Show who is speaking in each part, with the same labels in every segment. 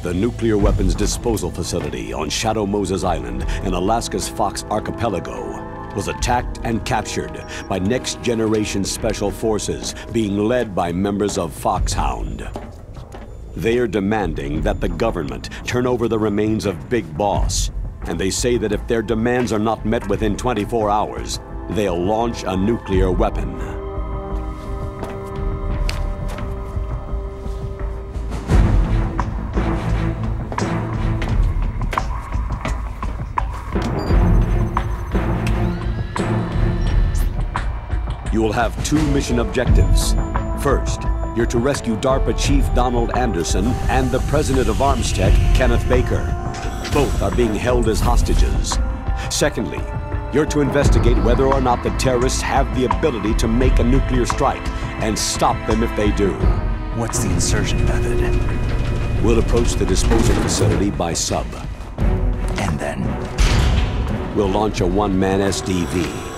Speaker 1: The nuclear weapons disposal facility on Shadow Moses Island in Alaska's Fox Archipelago was attacked and captured by next-generation special forces being led by members of Foxhound. They are demanding that the government turn over the remains of Big Boss, and they say that if their demands are not met within 24 hours, they'll launch a nuclear weapon. You will have two mission objectives. First, you're to rescue DARPA Chief Donald Anderson and the President of Arms Tech, Kenneth Baker. Both are being held as hostages. Secondly, you're to investigate whether or not the terrorists have the ability to make a nuclear strike and stop them if they do.
Speaker 2: What's the insertion method?
Speaker 1: We'll approach the disposal facility by sub.
Speaker 2: And then?
Speaker 1: We'll launch a one-man SDV.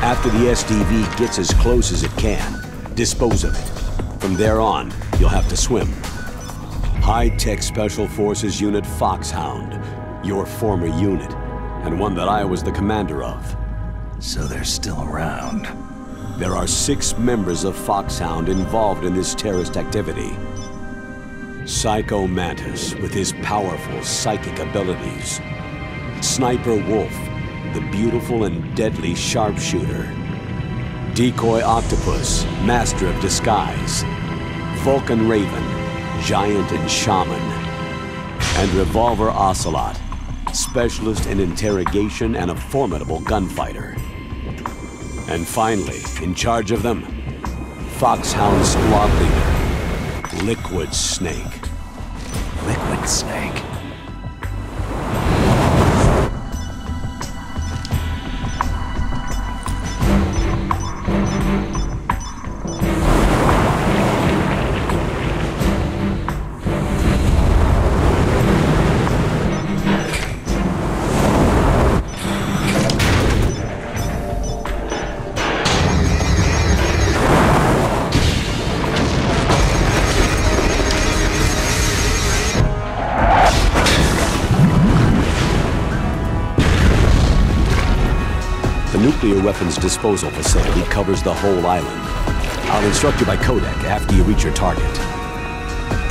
Speaker 1: After the SDV gets as close as it can, dispose of it. From there on, you'll have to swim. High-tech Special Forces Unit Foxhound, your former unit, and one that I was the commander of.
Speaker 2: So they're still around.
Speaker 1: There are 6 members of Foxhound involved in this terrorist activity. Psycho Mantis, with his powerful psychic abilities. Sniper Wolf, the beautiful and deadly sharpshooter. Decoy Octopus, master of disguise. Vulcan Raven, giant and shaman. And Revolver Ocelot, specialist in interrogation and a formidable gunfighter. And finally, in charge of them, Foxhound squad leader, Liquid Snake.
Speaker 2: Liquid Snake?
Speaker 1: The nuclear weapons disposal facility covers the whole island. I'll instruct you by codec after you reach your target.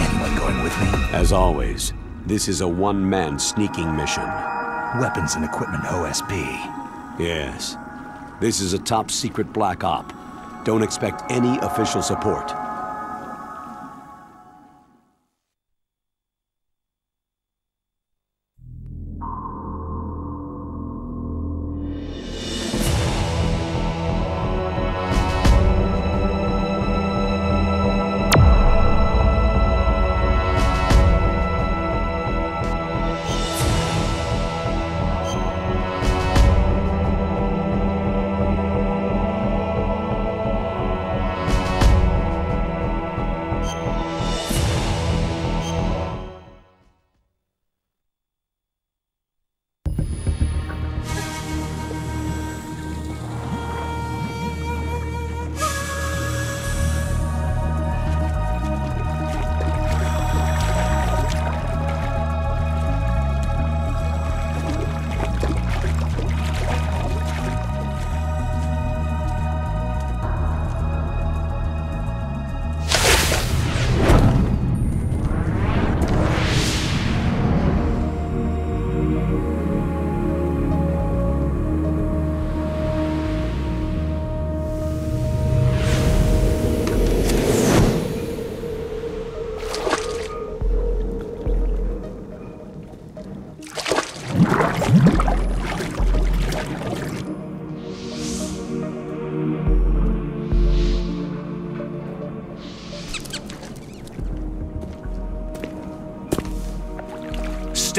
Speaker 2: Anyone going with me?
Speaker 1: As always, this is a one-man sneaking mission.
Speaker 2: Weapons and equipment OSP.
Speaker 1: Yes. This is a top-secret black op. Don't expect any official support.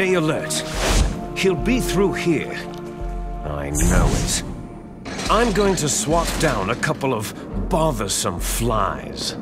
Speaker 3: Stay alert. He'll be through here. I know it. I'm going to swat down a couple of bothersome flies.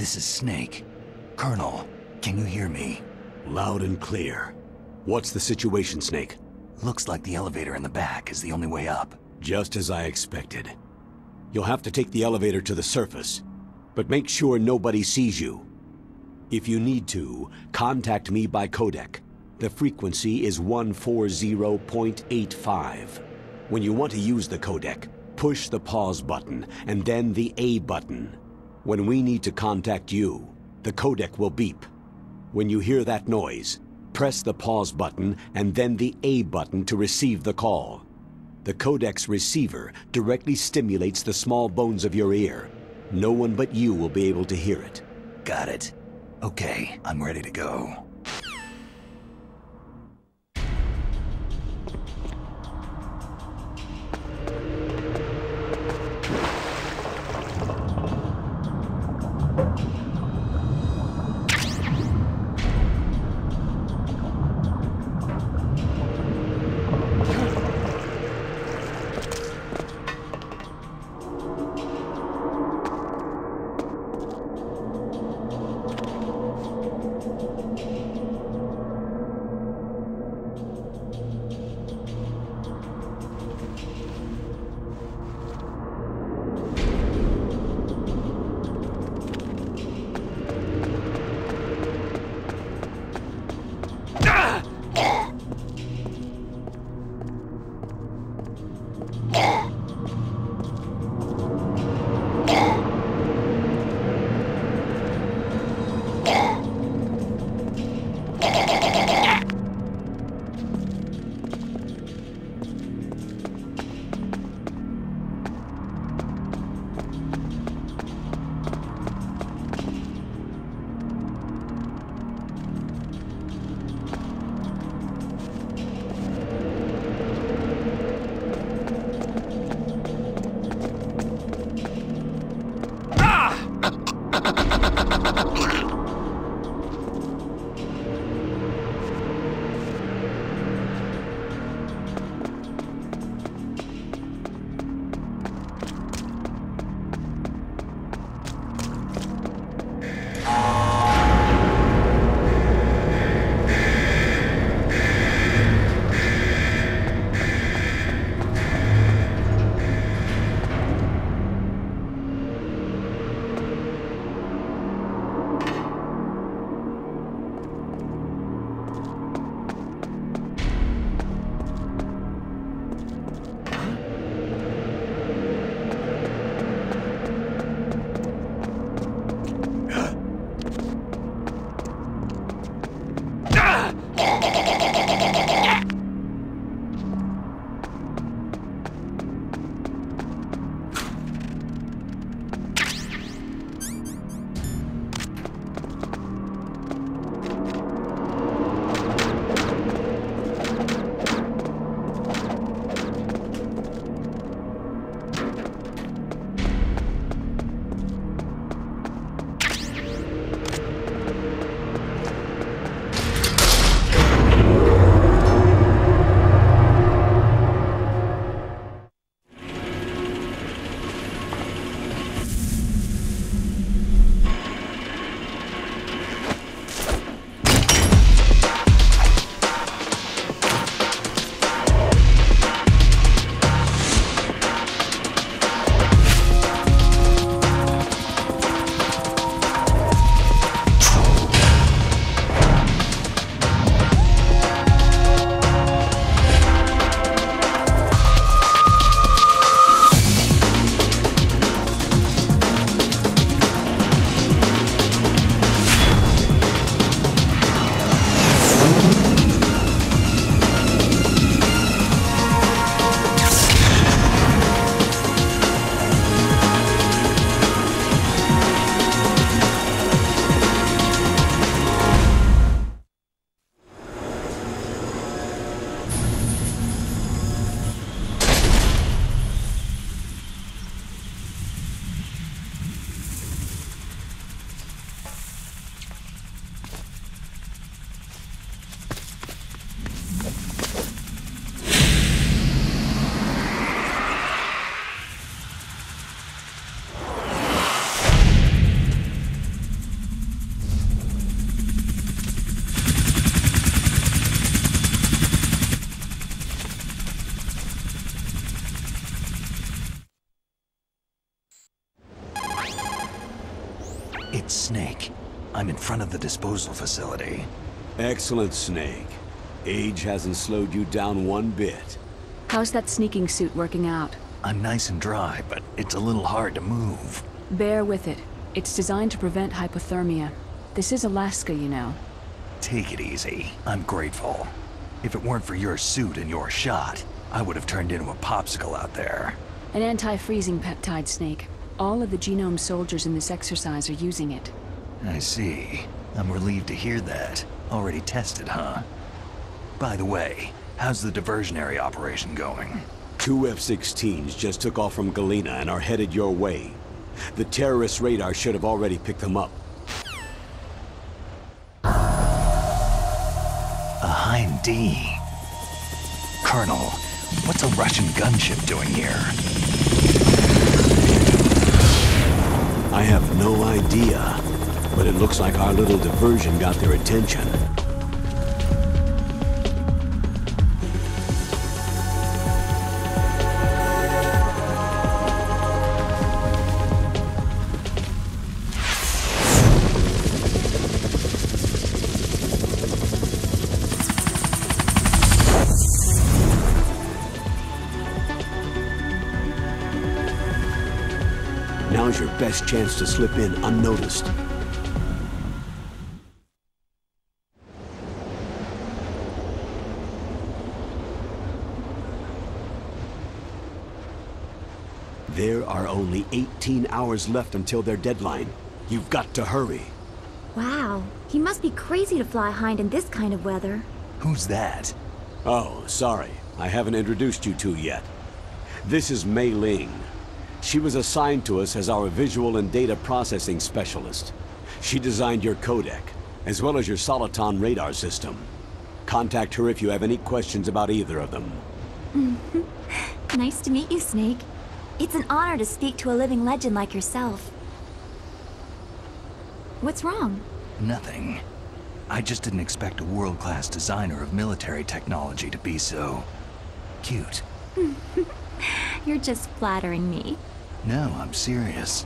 Speaker 2: This is Snake. Colonel, can you hear me?
Speaker 1: Loud and clear. What's the situation, Snake?
Speaker 2: Looks like the elevator in the back is the only way up.
Speaker 1: Just as I expected. You'll have to take the elevator to the surface, but make sure nobody sees you. If you need to, contact me by codec. The frequency is 140.85. When you want to use the codec, push the pause button and then the A button. When we need to contact you, the codec will beep. When you hear that noise, press the pause button and then the A button to receive the call. The codec's receiver directly stimulates the small bones of your ear. No one but you will be able to hear it.
Speaker 2: Got it. Okay, I'm ready to go. It's Snake. I'm in front of the disposal facility.
Speaker 1: Excellent, Snake. Age hasn't slowed you down one bit.
Speaker 4: How's that sneaking suit working out?
Speaker 2: I'm nice and dry, but it's a little hard to move.
Speaker 4: Bear with it. It's designed to prevent hypothermia. This is Alaska, you know.
Speaker 2: Take it easy. I'm grateful. If it weren't for your suit and your shot, I would have turned into a popsicle out there.
Speaker 4: An anti-freezing peptide, Snake. All of the genome soldiers in this exercise are using it.
Speaker 2: I see. I'm relieved to hear that. Already tested, huh? By the way, how's the diversionary operation going?
Speaker 1: 2 F-16s just took off from Galena and are headed your way. The terrorist radar should have already picked them up.
Speaker 2: A Hind D. Colonel, what's a Russian gunship doing here?
Speaker 1: I have no idea, but it looks like our little diversion got their attention. Now's your best chance to slip in unnoticed. There are only 18 hours left until their deadline. You've got to hurry.
Speaker 5: Wow, he must be crazy to fly Hind in this kind of weather.
Speaker 2: Who's that?
Speaker 1: Oh, sorry. I haven't introduced you two yet. This is Mei Ling. She was assigned to us as our visual and data processing specialist. She designed your codec, as well as your Soliton radar system. Contact her if you have any questions about either of them.
Speaker 5: Nice to meet you, Snake. It's an honor to speak to a living legend like yourself. What's wrong?
Speaker 2: Nothing. I just didn't expect a world-class designer of military technology to be so... cute.
Speaker 5: You're just flattering me.
Speaker 2: No, I'm serious.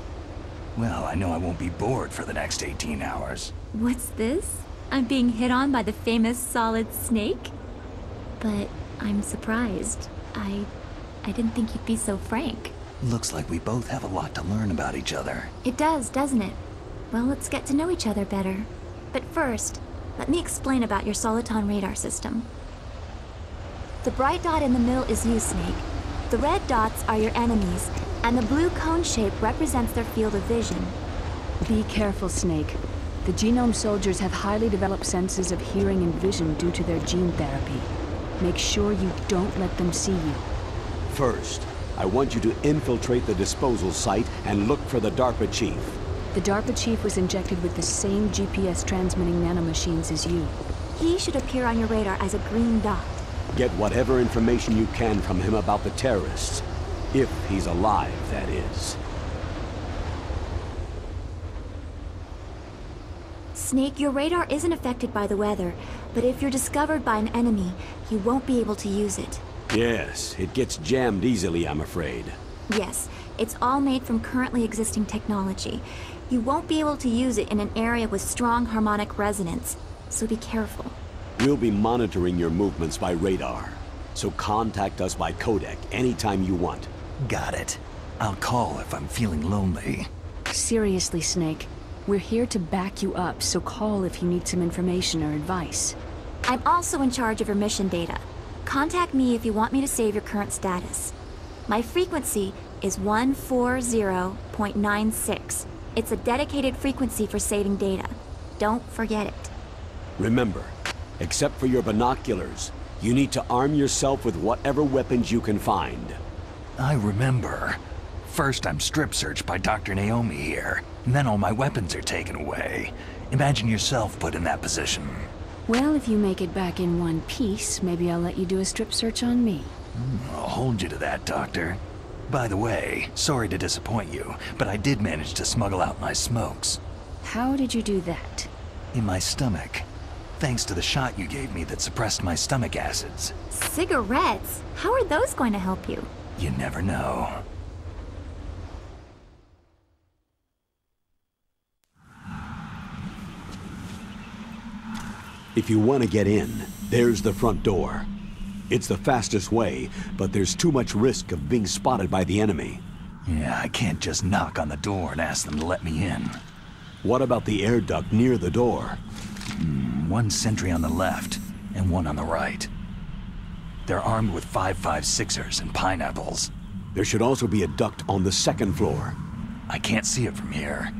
Speaker 2: Well, I know I won't be bored for the next 18 hours.
Speaker 5: What's this? I'm being hit on by the famous Solid Snake? But I'm surprised. I didn't think you'd be so frank.
Speaker 2: Looks like we both have a lot to learn about each other.
Speaker 5: It does, doesn't it? Well, let's get to know each other better. But first, let me explain about your Soliton radar system. The bright dot in the middle is you, Snake. The red dots are your enemies, and the blue cone shape represents their field of vision.
Speaker 4: Be careful, Snake. The genome soldiers have highly developed senses of hearing and vision due to their gene therapy. Make sure you don't let them see you.
Speaker 1: First, I want you to infiltrate the disposal site and look for the DARPA chief.
Speaker 4: The DARPA chief was injected with the same GPS transmitting nanomachines as you.
Speaker 5: He should appear on your radar as a green dot.
Speaker 1: Get whatever information you can from him about the terrorists. If he's alive, that is.
Speaker 5: Snake, your radar isn't affected by the weather, but if you're discovered by an enemy, you won't be able to use it.
Speaker 1: Yes, it gets jammed easily, I'm afraid.
Speaker 5: Yes, it's all made from currently existing technology. You won't be able to use it in an area with strong harmonic resonance, so be careful.
Speaker 1: We'll be monitoring your movements by radar, so contact us by codec anytime you want.
Speaker 2: Got it. I'll call if I'm feeling lonely.
Speaker 4: Seriously, Snake. We're here to back you up, so call if you need some information or advice.
Speaker 5: I'm also in charge of your mission data. Contact me if you want me to save your current status. My frequency is 140.96. It's a dedicated frequency for saving data. Don't forget it.
Speaker 1: Remember, except for your binoculars, you need to arm yourself with whatever weapons you can find.
Speaker 2: I remember. First I'm strip searched by Dr. Naomi here, and then all my weapons are taken away. Imagine yourself put in that position.
Speaker 4: Well, if you make it back in one piece, maybe I'll let you do a strip search on me.
Speaker 2: I'll hold you to that, Doctor. By the way, sorry to disappoint you, but I did manage to smuggle out my smokes.
Speaker 4: How did you do that?
Speaker 2: In my stomach. Thanks to the shot you gave me that suppressed my stomach acids.
Speaker 5: Cigarettes? How are those going to help you?
Speaker 2: You never know.
Speaker 1: If you want to get in, there's the front door. It's the fastest way, but there's too much risk of being spotted by the enemy.
Speaker 2: Yeah, I can't just knock on the door and ask them to let me in.
Speaker 1: What about the air duct near the door?
Speaker 2: One sentry on the left, and one on the right. They're armed with 5.56ers and pineapples.
Speaker 1: There should also be a duct on the second floor.
Speaker 2: I can't see it from here.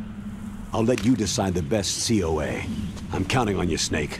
Speaker 1: I'll let you decide the best COA. I'm counting on you, Snake.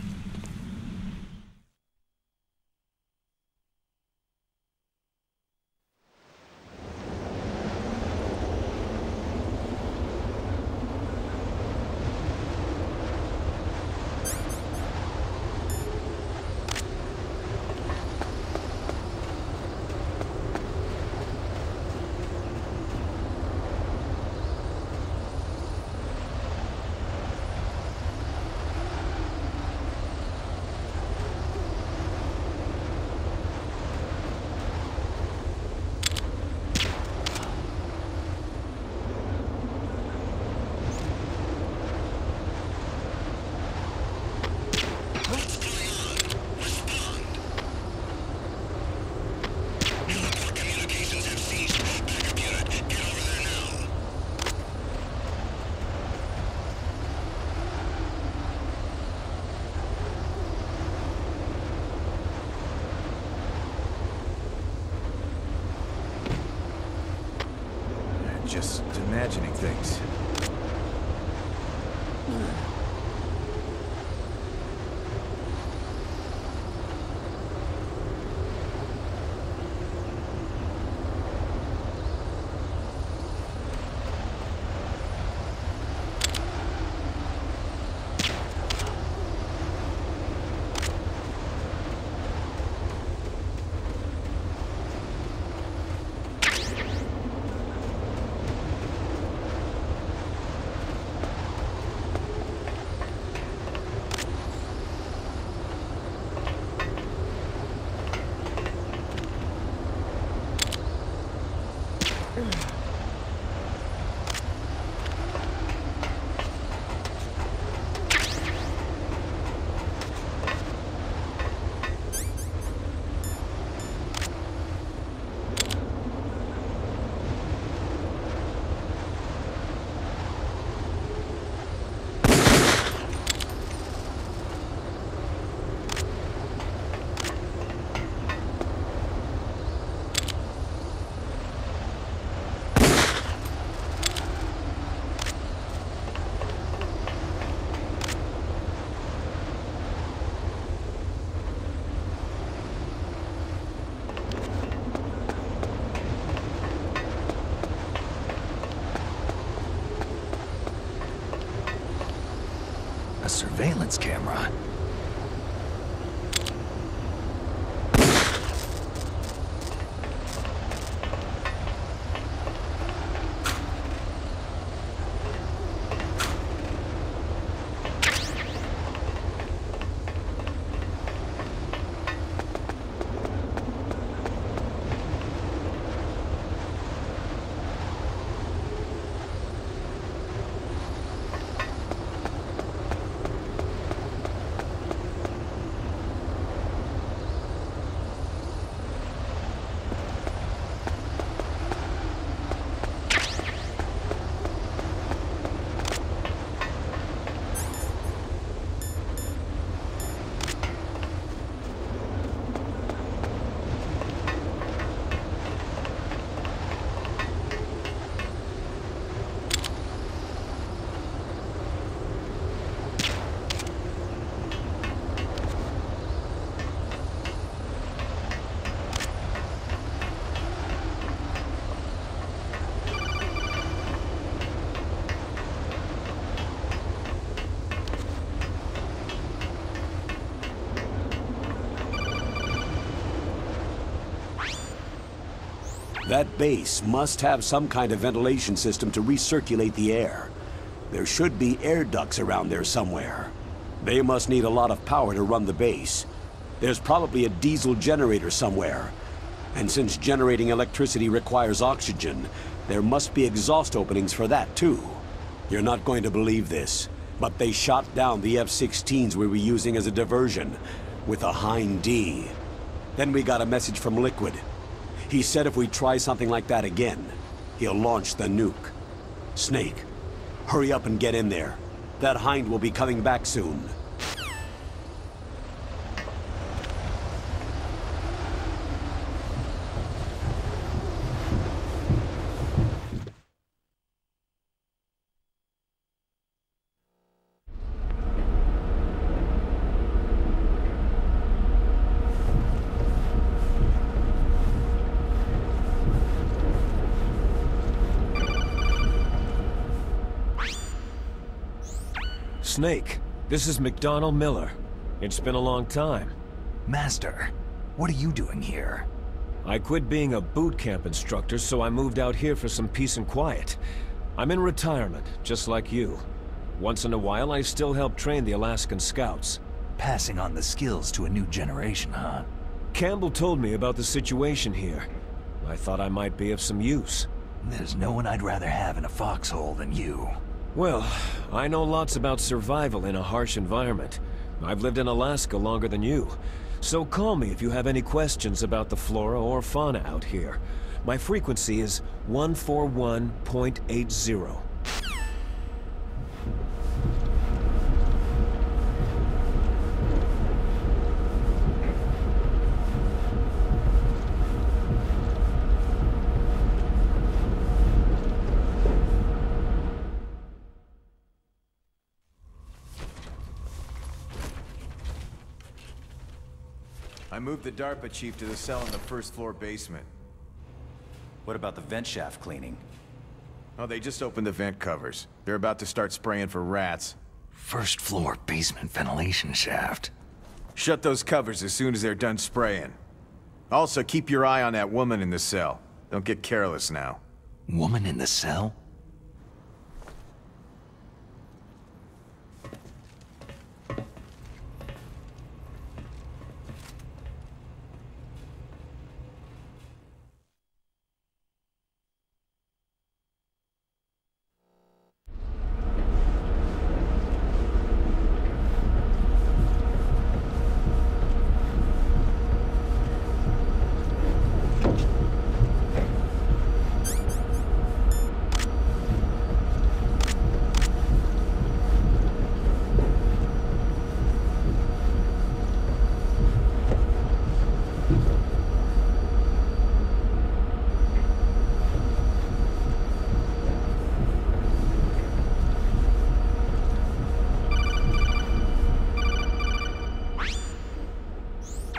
Speaker 6: Just imagining things.
Speaker 2: Surveillance camera.
Speaker 1: That base must have some kind of ventilation system to recirculate the air. There should be air ducts around there somewhere. They must need a lot of power to run the base. There's probably a diesel generator somewhere. And since generating electricity requires oxygen, there must be exhaust openings for that too. You're not going to believe this. But they shot down the F-16s we were using as a diversion, with a Hind D. Then we got a message from Liquid. He said if we try something like that again, he'll launch the nuke. Snake, hurry up and get in there. That Hind will be coming back soon.
Speaker 3: Snake, this is McDonald Miller. It's been a long time.
Speaker 2: Master, what are you doing here?
Speaker 3: I quit being a boot camp instructor, so I moved out here for some peace and quiet. I'm in retirement, just like you. Once in a while, I still help train the Alaskan Scouts.
Speaker 2: Passing on the skills to a new generation, huh?
Speaker 3: Campbell told me about the situation here. I thought I might be of some use.
Speaker 2: There's no one I'd rather have in a foxhole than you.
Speaker 3: Well, I know lots about survival in a harsh environment. I've lived in Alaska longer than you. So call me if you have any questions about the flora or fauna out here. My frequency is 141.80.
Speaker 6: I moved the DARPA chief to the cell in the first floor basement.
Speaker 7: What about the vent shaft cleaning?
Speaker 6: Oh, they just opened the vent covers. They're about to start spraying for rats.
Speaker 2: First floor basement ventilation shaft.
Speaker 6: Shut those covers as soon as they're done spraying. Also, keep your eye on that woman in the cell. Don't get careless now.
Speaker 2: Woman in the cell?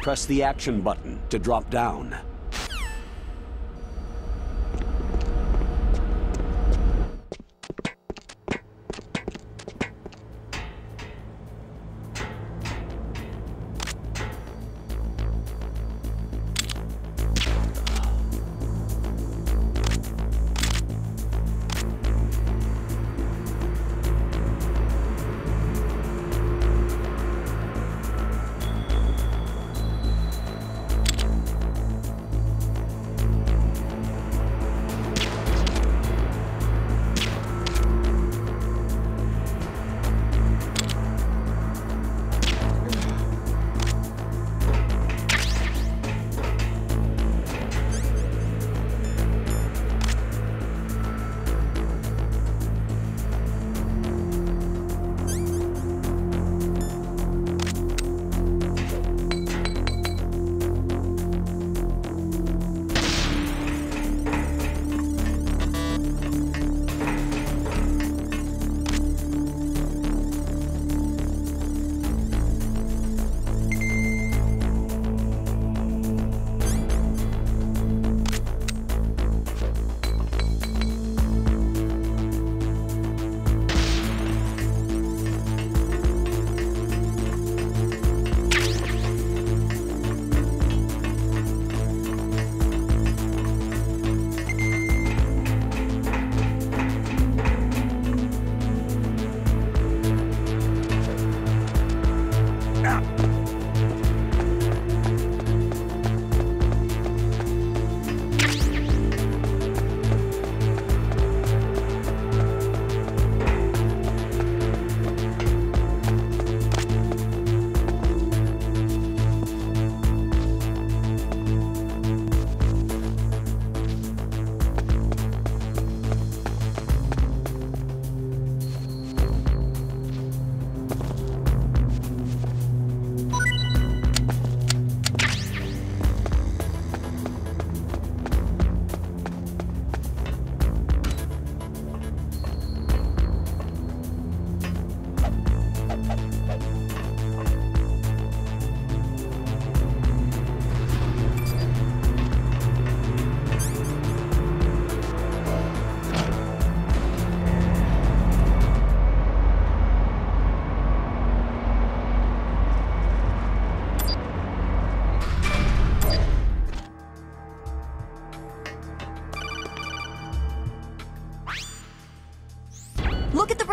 Speaker 1: Press the action button to drop down.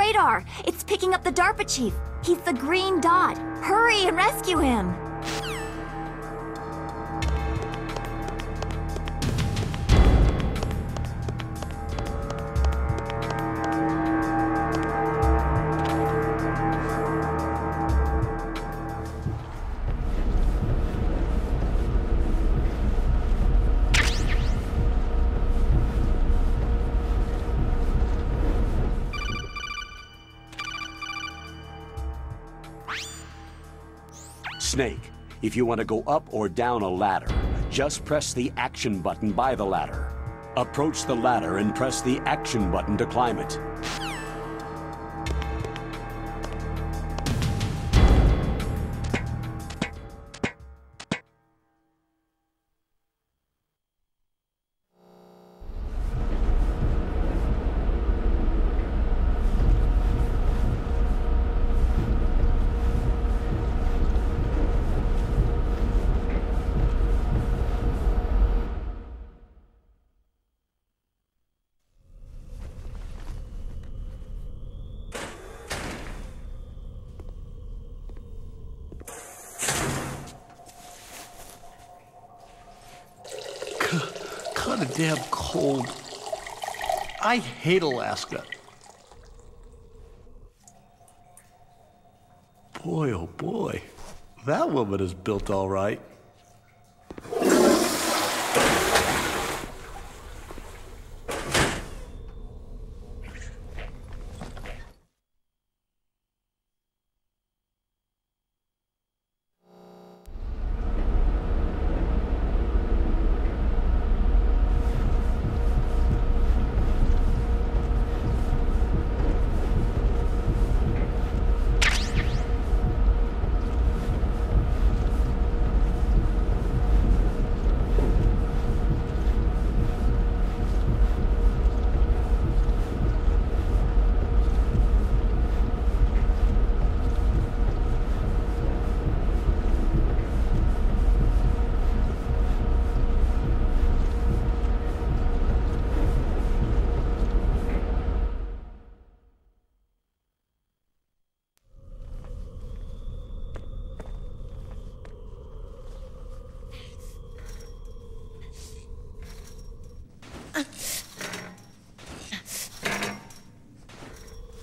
Speaker 5: radar! It's picking up the DARPA chief! He's the green dot! Hurry and rescue him!
Speaker 1: Snake, if you want to go up or down a ladder, just press the action button by the ladder. Approach the ladder and press the action button to climb it.
Speaker 8: Kinda damn cold. I hate Alaska. Boy, oh boy. That woman is built all right.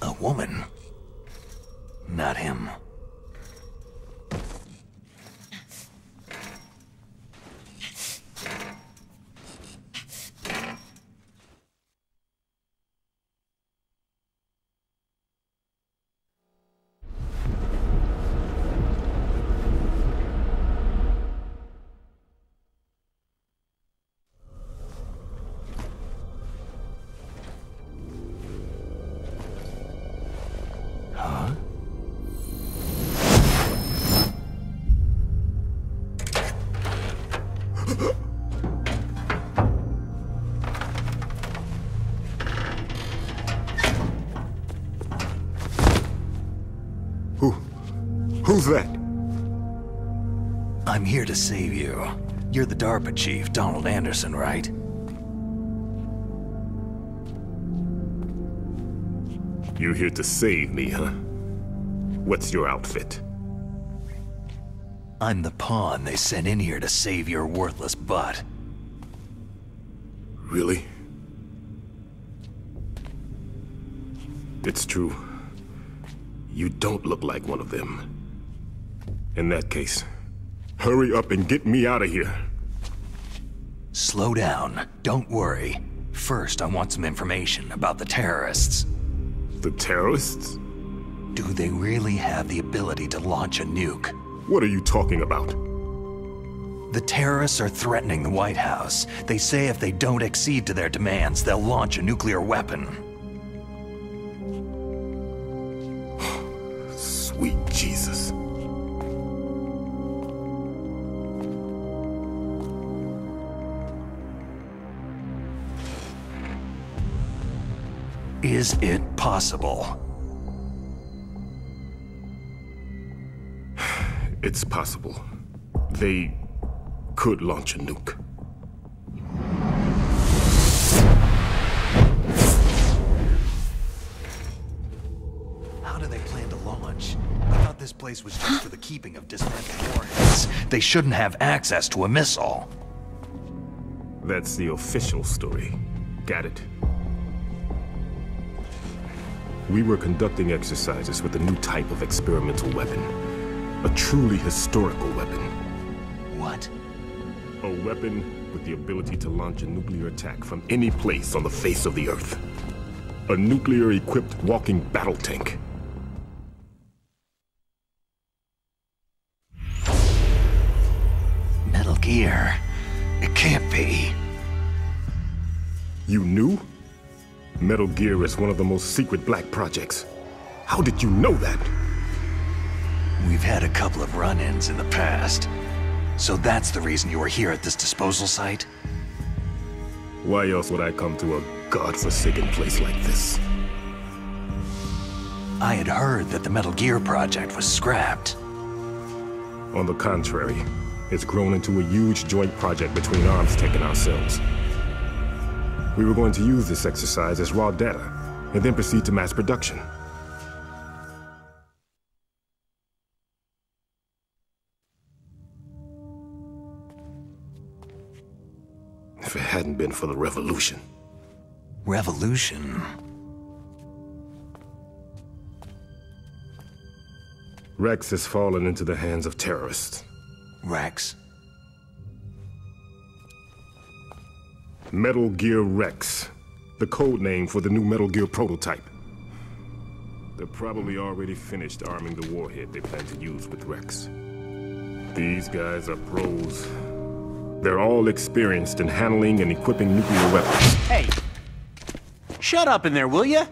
Speaker 2: A woman. Not him.
Speaker 9: Who's that?
Speaker 2: I'm here to save you. You're the DARPA chief, Donald Anderson, right?
Speaker 9: You here to save me, huh? What's your outfit?
Speaker 2: I'm the pawn they sent in here to save your worthless butt.
Speaker 9: Really? It's true. You don't look like one of them. In that case, hurry up and get me out of here.
Speaker 2: Slow down. Don't worry. First, I want some information about the terrorists.
Speaker 9: The terrorists?
Speaker 2: Do they really have the ability to launch a nuke?
Speaker 9: What are you talking about?
Speaker 2: The terrorists are threatening the White House. They say if they don't accede to their demands, they'll launch a nuclear weapon.
Speaker 9: Sweet Jesus.
Speaker 2: Is it possible?
Speaker 9: It's possible. They could launch a nuke.
Speaker 2: place was just for the keeping of dismantled warheads, they shouldn't have access to a missile.
Speaker 9: That's the official story. Got it. We were conducting exercises with a new type of experimental weapon. A truly historical weapon.
Speaker 2: What?
Speaker 9: A weapon with the ability to launch a nuclear attack from any place on the face of the Earth. A nuclear-equipped walking battle tank.
Speaker 2: Metal Gear? It can't be.
Speaker 9: You knew? Metal Gear is one of the most secret black projects. How did you know that?
Speaker 2: We've had a couple of run-ins in the past. So that's the reason you were here at this disposal site?
Speaker 9: Why else would I come to a godforsaken place like this?
Speaker 2: I had heard that the Metal Gear project was scrapped.
Speaker 9: On the contrary, it's grown into a huge joint project between ArmsTech and ourselves. We were going to use this exercise as raw data, and then proceed to mass production. If it hadn't been for the revolution.
Speaker 2: Revolution?
Speaker 9: Rex has fallen into the hands of terrorists.
Speaker 2: Rex?
Speaker 9: Metal Gear Rex, the code name for the new Metal Gear prototype. They're probably already finished arming the warhead they plan to use with Rex. These guys are pros. They're all experienced in handling and equipping nuclear weapons.
Speaker 10: Hey! Shut up in there, will ya?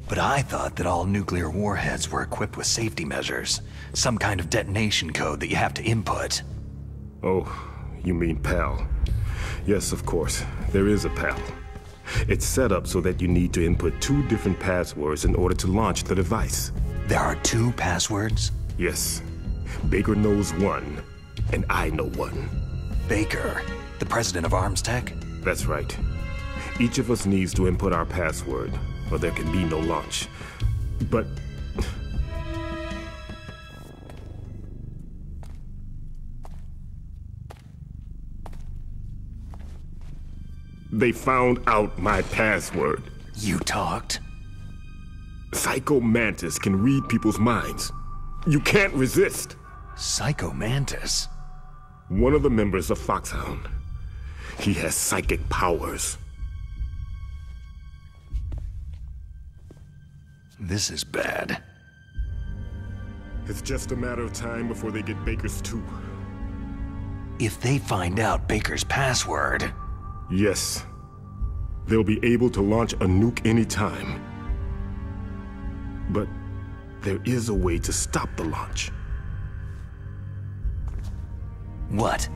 Speaker 2: But I thought that all nuclear warheads were equipped with safety measures. Some kind of detonation code that you have to input.
Speaker 9: Oh, you mean PAL. Yes, of course. There is a PAL. It's set up so that you need to input 2 different passwords in order to launch the device.
Speaker 2: There are 2 passwords?
Speaker 9: Yes. Baker knows one, and I know one.
Speaker 2: Baker? The president of ArmsTech?
Speaker 9: That's right. Each of us needs to input our password, or there can be no launch. But... they found out my password.
Speaker 2: You talked?
Speaker 9: Psycho Mantis can read people's minds. You can't resist.
Speaker 2: Psycho Mantis?
Speaker 9: One of the members of Foxhound. He has psychic powers.
Speaker 2: This is bad.
Speaker 9: It's just a matter of time before they get Baker's too.
Speaker 2: If they find out Baker's password...
Speaker 9: Yes. They'll be able to launch a nuke anytime. But there is a way to stop the launch.
Speaker 2: What?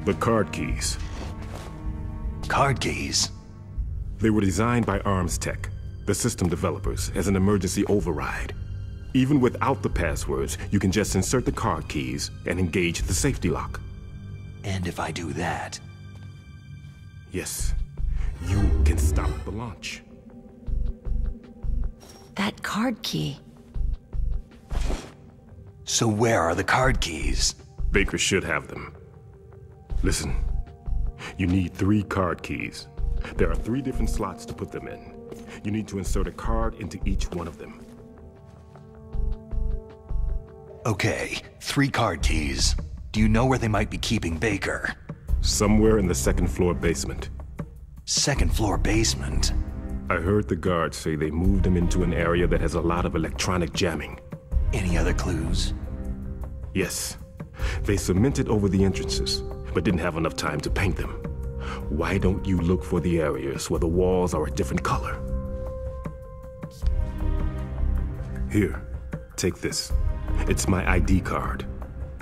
Speaker 9: The card keys.
Speaker 2: Card keys?
Speaker 9: They were designed by ArmsTech, the system developers, as an emergency override. Even without the passwords, you can just insert the card keys and engage the safety lock.
Speaker 2: And if I do that?
Speaker 9: Yes, you can stop the launch.
Speaker 5: That card key.
Speaker 2: So where are the card keys?
Speaker 9: Baker should have them. Listen, you need 3 card keys. There are 3 different slots to put them in. You need to insert a card into each one of them.
Speaker 2: Okay, 3 card keys. Do you know where they might be keeping Baker?
Speaker 9: Somewhere in the 2nd floor basement.
Speaker 2: 2nd floor basement?
Speaker 9: I heard the guards say they moved him into an area that has a lot of electronic jamming.
Speaker 2: Any other clues?
Speaker 9: Yes. They cemented over the entrances, but didn't have enough time to paint them. Why don't you look for the areas where the walls are a different color? Here, take this. It's my ID card.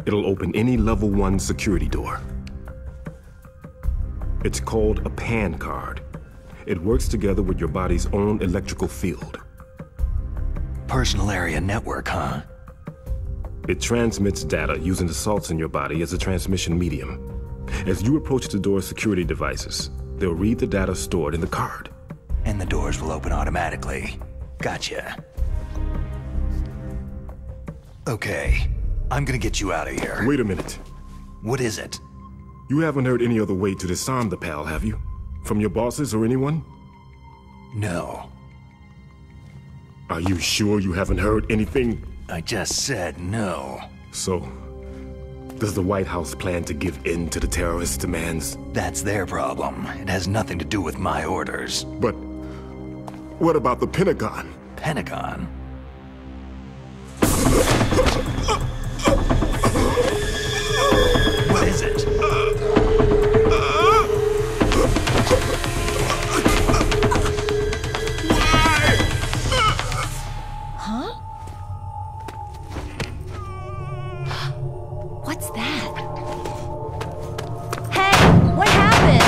Speaker 9: It'll open any level 1 security door. It's called a PAN card. It works together with your body's own electrical field.
Speaker 2: Personal area network, huh?
Speaker 9: It transmits data using the salts in your body as a transmission medium. As you approach the door's security devices, they'll read the data stored in the card.
Speaker 2: And the doors will open automatically. Gotcha. Okay, I'm gonna get you out of here.
Speaker 9: Wait a minute.
Speaker 2: What is it?
Speaker 9: You haven't heard any other way to disarm the PAL, have you? From your bosses or anyone?
Speaker 2: No.
Speaker 9: Are you sure you haven't heard anything?
Speaker 2: I just said no.
Speaker 9: So, does the White House plan to give in to the terrorists' demands?
Speaker 2: That's their problem. It has nothing to do with my orders.
Speaker 9: But what about the Pentagon?
Speaker 2: Pentagon? What is it?
Speaker 5: Huh? What's that? Hey, what happened?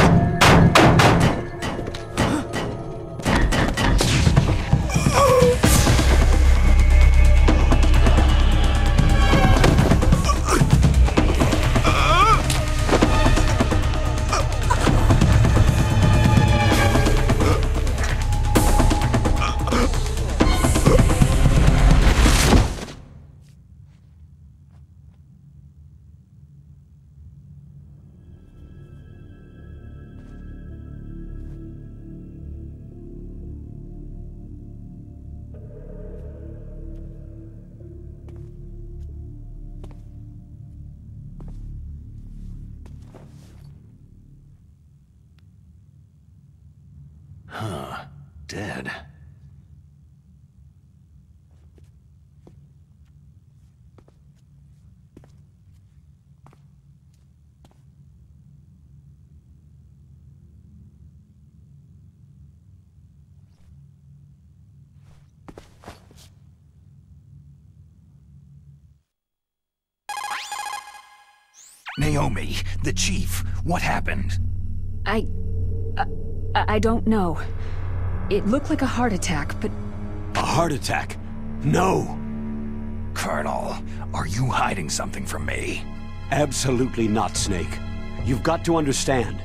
Speaker 2: Huh. Dead. Naomi, the chief, what happened?
Speaker 4: I don't know. It looked like a heart attack, but...
Speaker 1: A heart attack? No!
Speaker 2: Colonel, are you hiding something from me?
Speaker 1: Absolutely not, Snake. You've got to understand.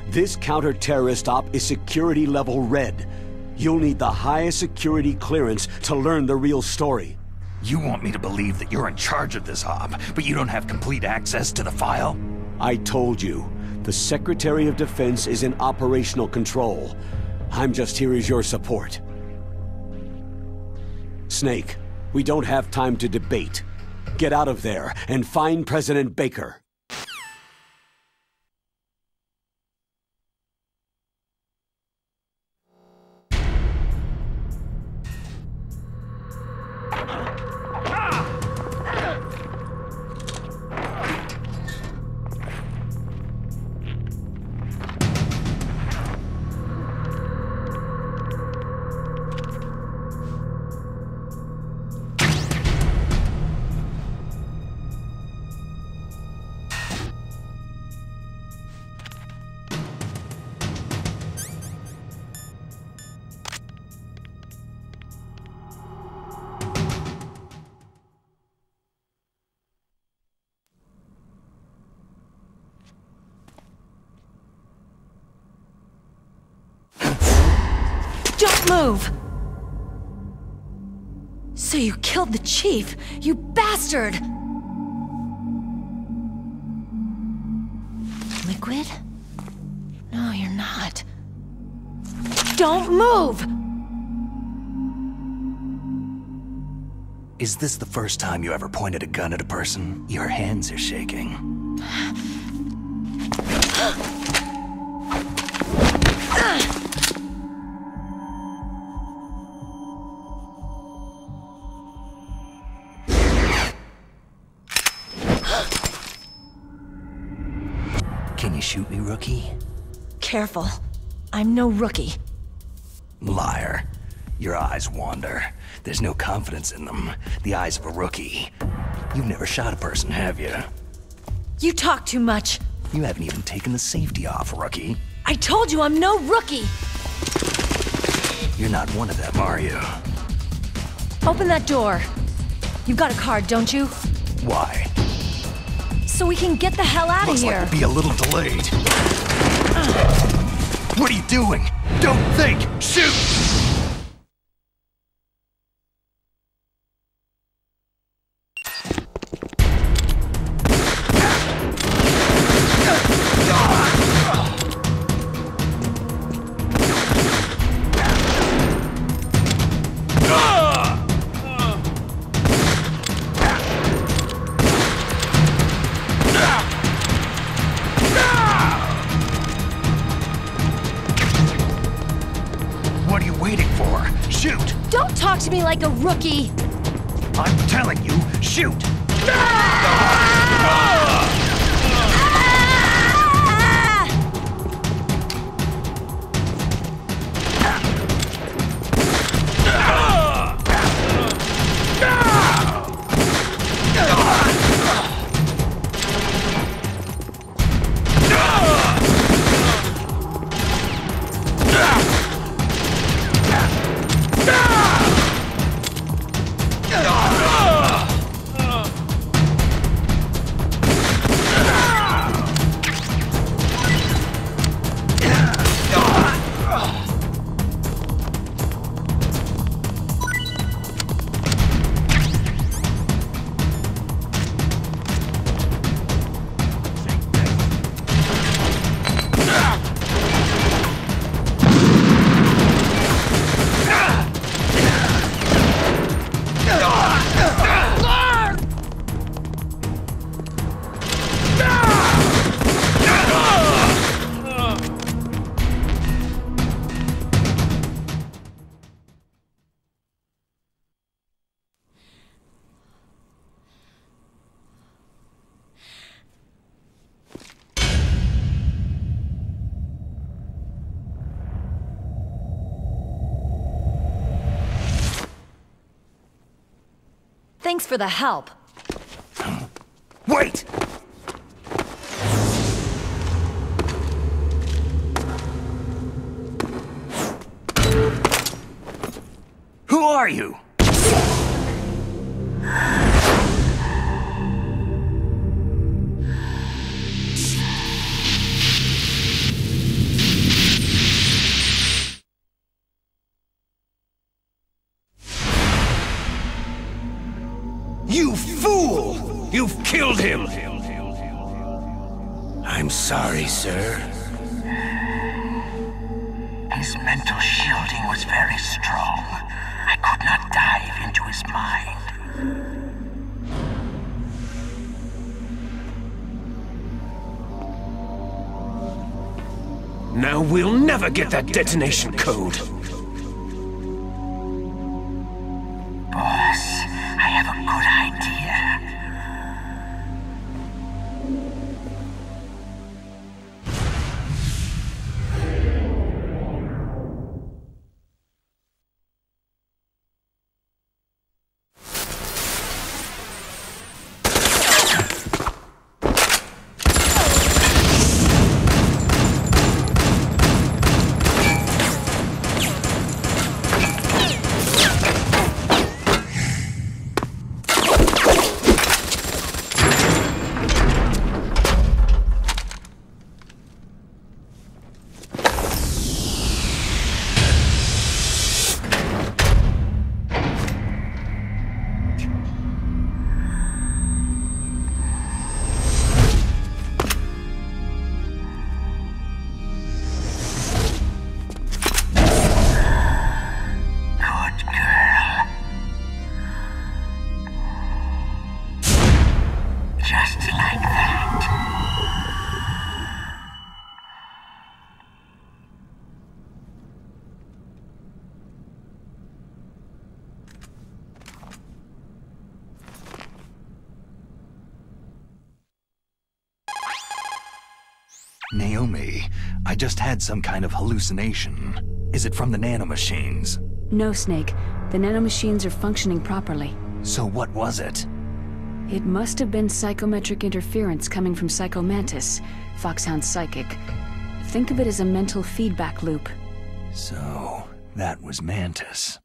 Speaker 1: This counter-terrorist op is security level red. You'll need the highest security clearance to learn the real story.
Speaker 2: You want me to believe that you're in charge of this op, but you don't have complete access to the file?
Speaker 1: I told you. The Secretary of Defense is in operational control. I'm just here as your support. Snake, we don't have time to debate. Get out of there and find President Baker.
Speaker 11: Don't move! So you killed the chief, you bastard! Liquid? No, you're not. Don't move!
Speaker 2: Is this the first time you ever pointed a gun at a person? Your hands are shaking. Can you shoot me, rookie?
Speaker 11: Careful. I'm no rookie.
Speaker 2: Liar. Your eyes wander. There's no confidence in them. The eyes of a rookie. You've never shot a person, have you?
Speaker 11: You talk too much.
Speaker 2: You haven't even taken the safety off, rookie.
Speaker 11: I told you I'm no rookie!
Speaker 2: You're not one of them, are you?
Speaker 11: Open that door. You've got a card, don't you?
Speaker 2: Why?
Speaker 11: So we can get the hell out of here.
Speaker 2: Looks like we'll be a little delayed. What are you doing? Don't think! Shoot! What are you waiting for? Shoot!
Speaker 11: Don't talk to me like a rookie!
Speaker 2: I'm telling you, shoot!
Speaker 11: Thanks for the help.
Speaker 2: Wait! Who are you? You fool! You've killed him! I'm sorry, sir.
Speaker 12: His mental shielding was very strong. I could not dive into his mind.
Speaker 3: Now we'll never get that detonation code.
Speaker 12: Boss, I have a good idea.
Speaker 2: Naomi, I just had some kind of hallucination. Is it from the nanomachines?
Speaker 4: No, Snake. The nanomachines are functioning properly.
Speaker 2: So what was it?
Speaker 4: It must have been psychometric interference coming from Psycho Mantis, Foxhound's psychic. Think of it as a mental feedback loop.
Speaker 2: So, that was Mantis.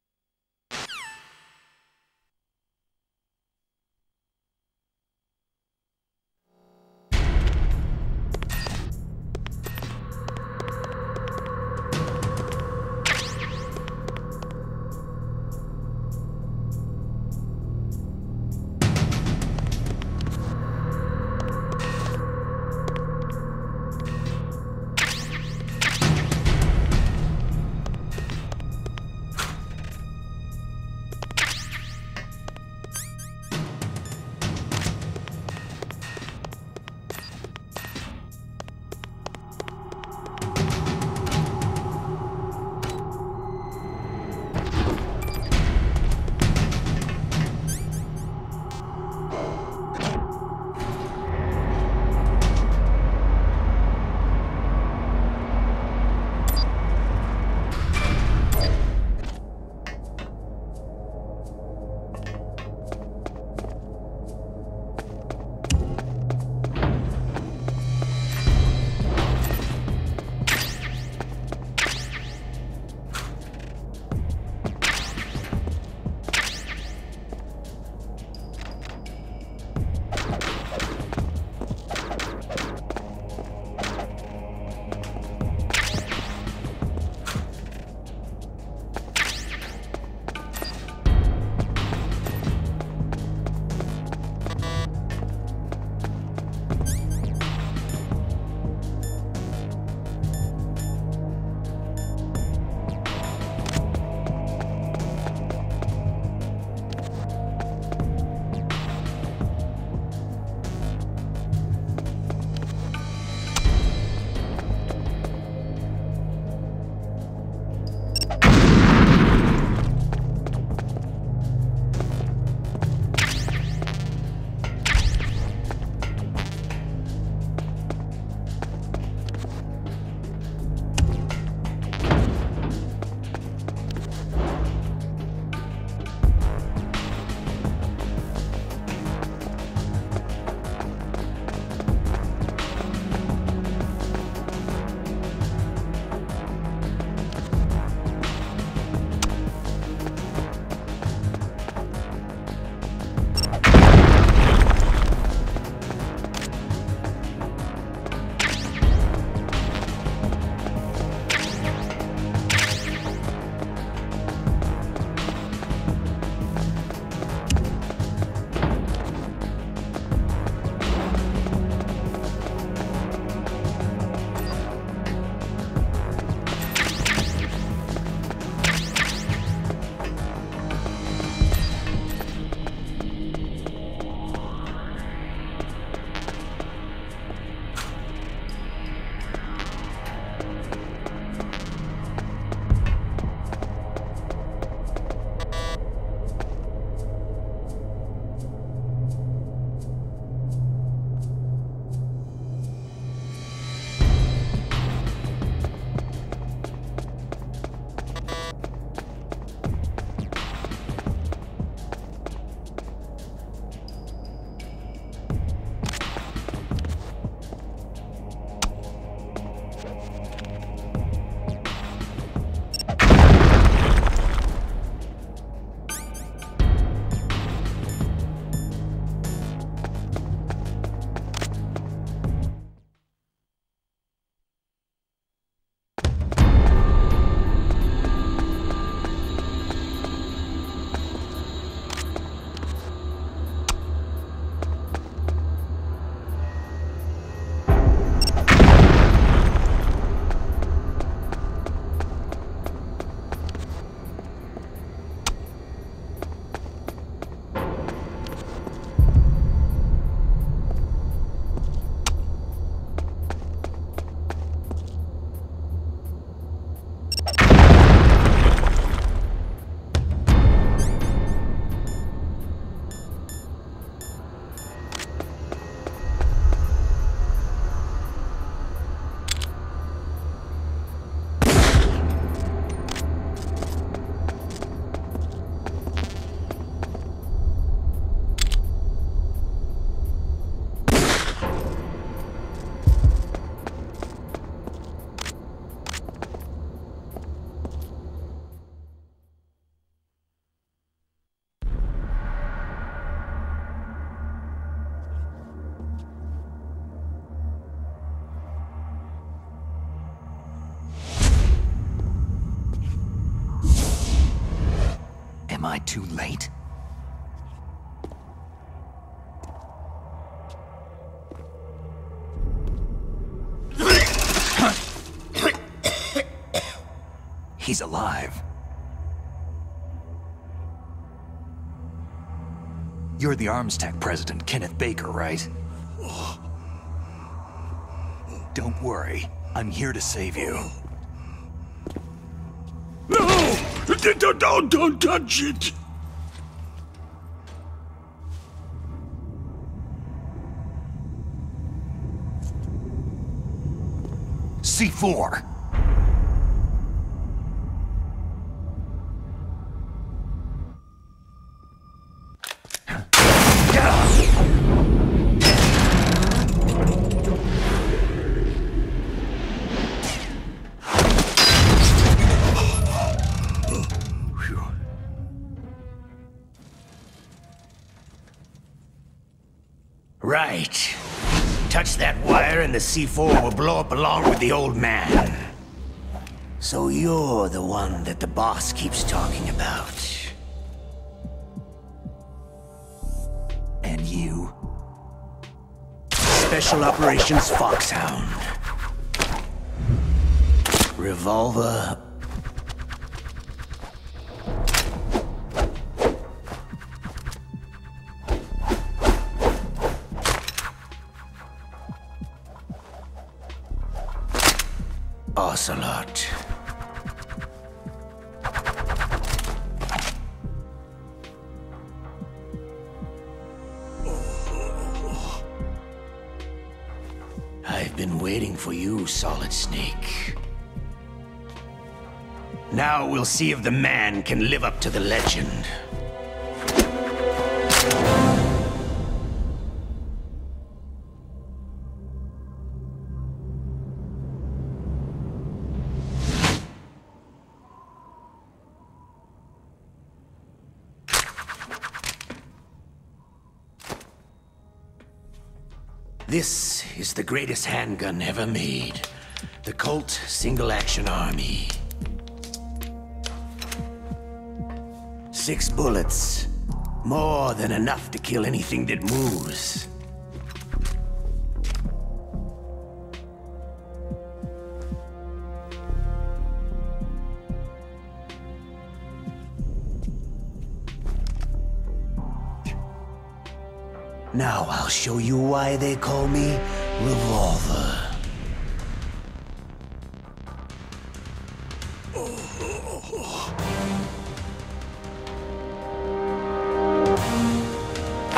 Speaker 2: too late? He's alive. You're the Arms Tech president, Kenneth Baker, right? Don't worry. I'm here to save you.
Speaker 8: No! Don't touch it!
Speaker 2: C4!
Speaker 12: Right. Touch that wire and the C4 will blow up along with the old man. So you're the one that the boss keeps talking about.
Speaker 2: And you?
Speaker 12: Special Operations Foxhound. Revolver. Ocelot. I've been waiting for you, Solid Snake. Now we'll see if the man can live up to the legend. This is the greatest handgun ever made. The Colt Single Action Army. 6 bullets. More than enough to kill anything that moves. Now I'll show you why they call me Revolver.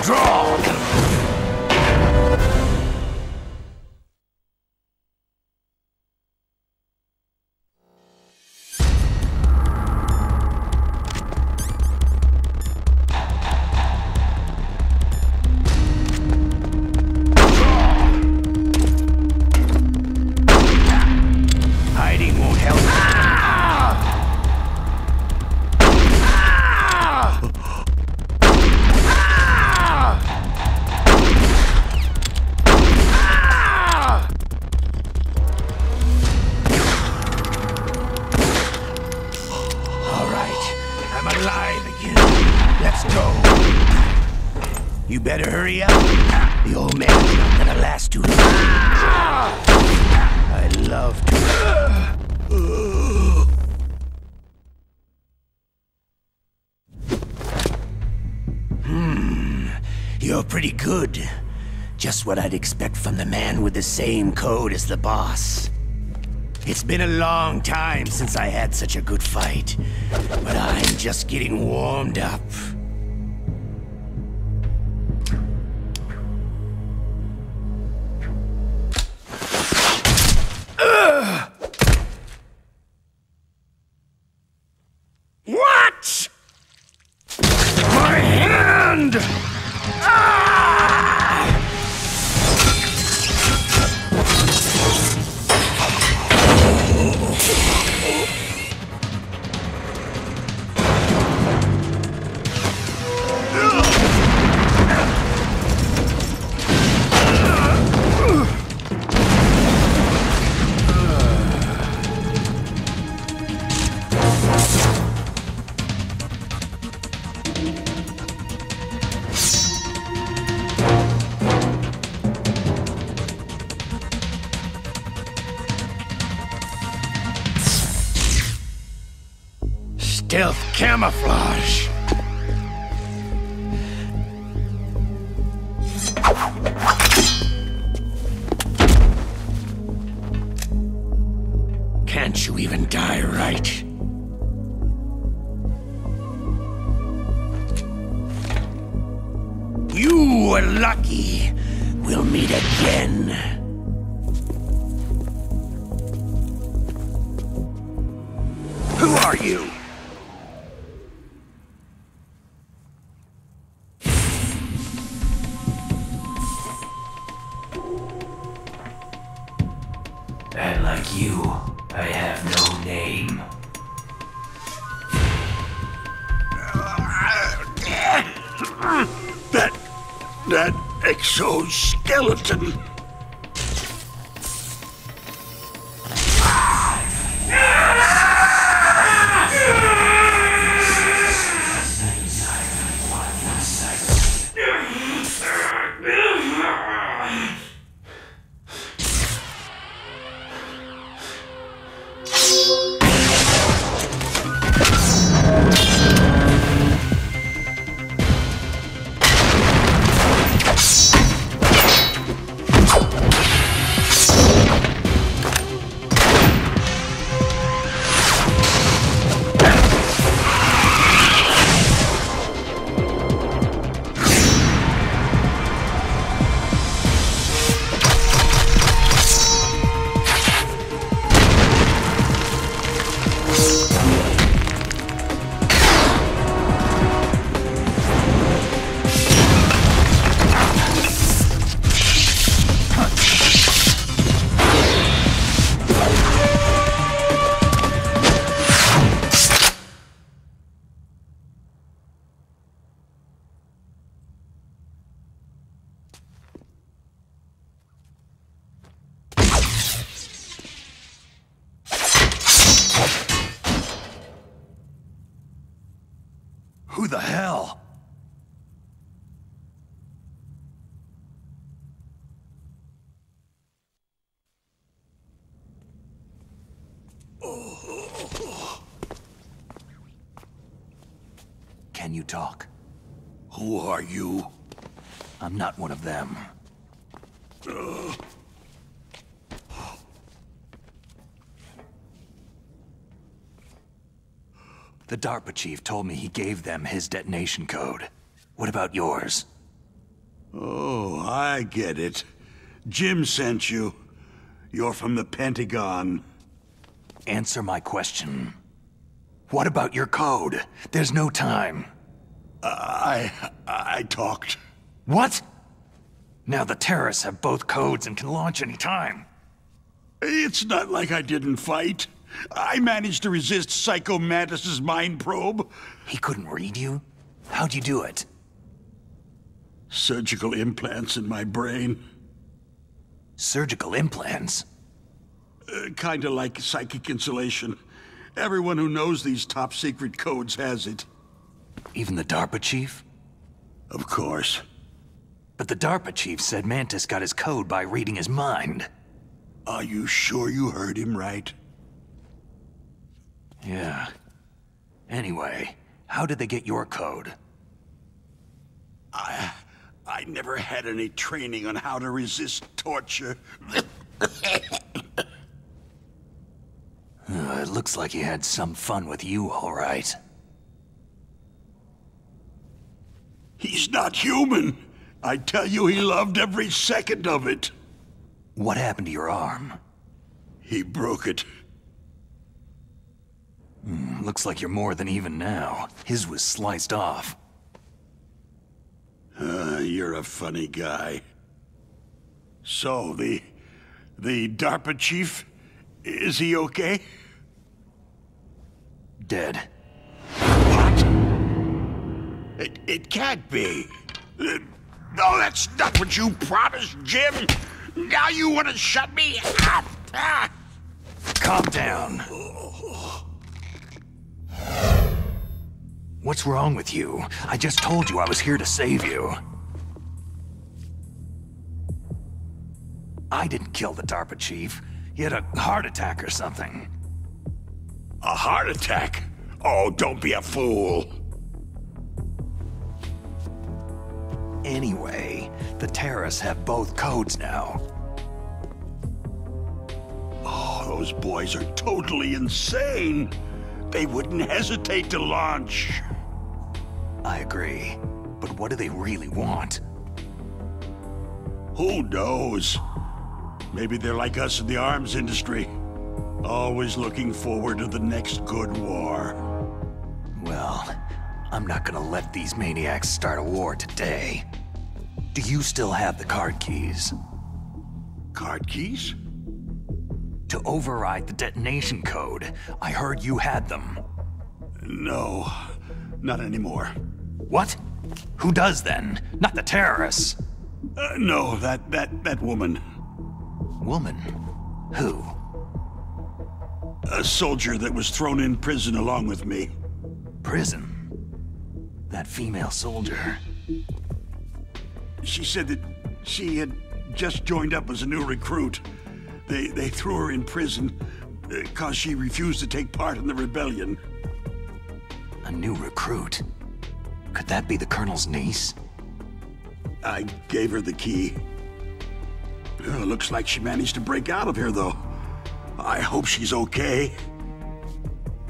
Speaker 12: Draw! You better hurry up. The old man's not gonna last too long. I love to. You're pretty good. Just what I'd expect from the man with the same code as the boss. It's been a long time since I had such a good fight, but I'm just getting warmed up. What? My hand! stealth camouflage. Can't you even die right? You were lucky. We'll meet again. Who are you? And like you, I have no name. That exoskeleton.
Speaker 2: Who the hell? Can you talk?
Speaker 12: Who are you?
Speaker 2: I'm not one of them. The DARPA chief told me he gave them his detonation code. What about yours?
Speaker 13: Oh, I get it. Jim sent you. You're from the Pentagon.
Speaker 2: Answer my question. What about your code? There's no time.
Speaker 13: I talked.
Speaker 2: What? Now the terrorists have both codes and can launch any time.
Speaker 13: It's not like I didn't fight. I managed to resist Psycho Mantis's mind probe.
Speaker 2: He couldn't read you? How'd you do it?
Speaker 13: Surgical implants in my brain.
Speaker 2: Surgical implants?
Speaker 13: Kinda like psychic insulation. Everyone who knows these top-secret codes has it.
Speaker 2: Even the DARPA chief?
Speaker 13: Of course.
Speaker 2: But the DARPA chief said Mantis got his code by reading his mind.
Speaker 13: Are you sure you heard him right?
Speaker 2: Yeah. Anyway, how did they get your code?
Speaker 13: I never had any training on how to resist torture.
Speaker 2: It looks like he had some fun with you, all right.
Speaker 13: He's not human. I tell you, he loved every second of it.
Speaker 2: What happened to your arm?
Speaker 13: He broke it.
Speaker 2: Looks like you're more than even now. His was sliced off.
Speaker 13: You're a funny guy. So, the DARPA chief, is he okay?
Speaker 2: Dead.
Speaker 13: What? It can't be. No, that's not what you promised, Jim. Now you want to shut me up?
Speaker 2: Calm down. What's wrong with you? I just told you I was here to save you. I didn't kill the DARPA chief. He had a heart attack or something.
Speaker 13: A heart attack? Oh, don't be a fool.
Speaker 2: Anyway, the terrorists have both codes now.
Speaker 13: Oh, those boys are totally insane. They wouldn't hesitate to launch.
Speaker 2: I agree. But what do they really want?
Speaker 13: Who knows? Maybe they're like us in the arms industry. Always looking forward to the next good war.
Speaker 2: Well, I'm not gonna let these maniacs start a war today. Do you still have the card keys?
Speaker 13: Card keys?
Speaker 2: To override the detonation code. I heard you had them.
Speaker 13: No, not anymore.
Speaker 2: What? Who does then? Not the terrorists.
Speaker 13: No, that woman.
Speaker 2: Woman? Who?
Speaker 13: A soldier that was thrown in prison along with me.
Speaker 2: Prison? That female soldier.
Speaker 13: She said that she had just joined up as a new recruit. They threw her in prison because she refused to take part in the rebellion.
Speaker 2: A new recruit? Could that be the Colonel's niece?
Speaker 13: I gave her the key. Looks like she managed to break out of here, though. I hope she's okay.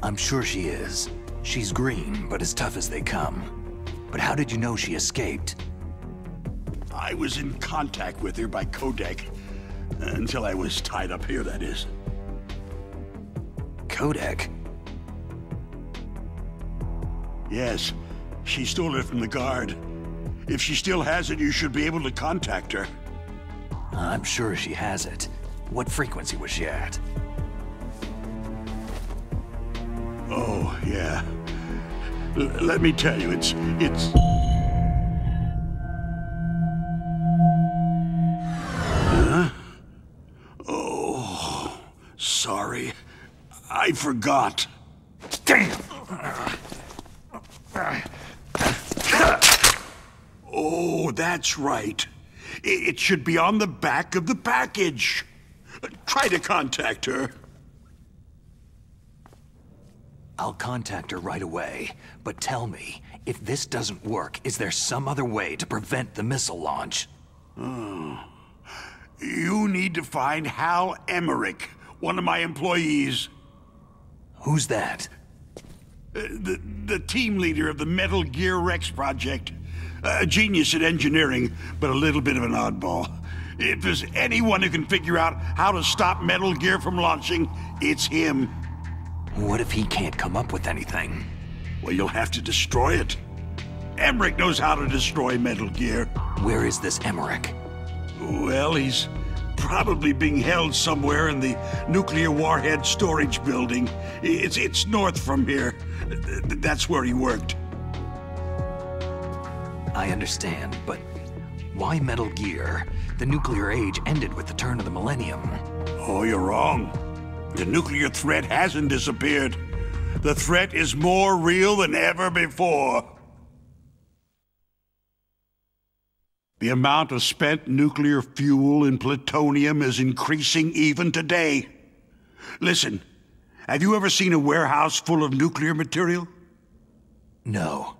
Speaker 2: I'm sure she is. She's green, but as tough as they come. But how did you know she escaped?
Speaker 13: I was in contact with her by codec. Until I was tied up here, that is.
Speaker 2: Codec?
Speaker 13: Yes. She stole it from the guard. If she still has it, you should be able to contact her.
Speaker 2: I'm sure she has it. What frequency was she at?
Speaker 13: Oh, yeah. Let me tell you, it's... Huh? Oh, sorry. I forgot.
Speaker 2: Damn!
Speaker 13: Oh, that's right. It should be on the back of the package. Try to contact her.
Speaker 2: I'll contact her right away, but tell me, if this doesn't work, is there some other way to prevent the missile launch?
Speaker 13: Oh. You need to find Hal Emmerich, one of my employees.
Speaker 2: Who's that?
Speaker 13: The team leader of the Metal Gear Rex project. A genius at engineering, but a little bit of an oddball. If there's anyone who can figure out how to stop Metal Gear from launching, it's him.
Speaker 2: What if he can't come up with anything?
Speaker 13: Well, you'll have to destroy it. Emmerich knows how to destroy Metal Gear.
Speaker 2: Where is this Emmerich?
Speaker 13: Well, he's probably being held somewhere in the nuclear warhead storage building. It's north from here. That's where he worked.
Speaker 2: I understand, but why Metal Gear? The nuclear age ended with the turn of the millennium.
Speaker 13: Oh, you're wrong. The nuclear threat hasn't disappeared. The threat is more real than ever before. The amount of spent nuclear fuel and plutonium is increasing even today. Listen, have you ever seen a warehouse full of nuclear material?
Speaker 2: No.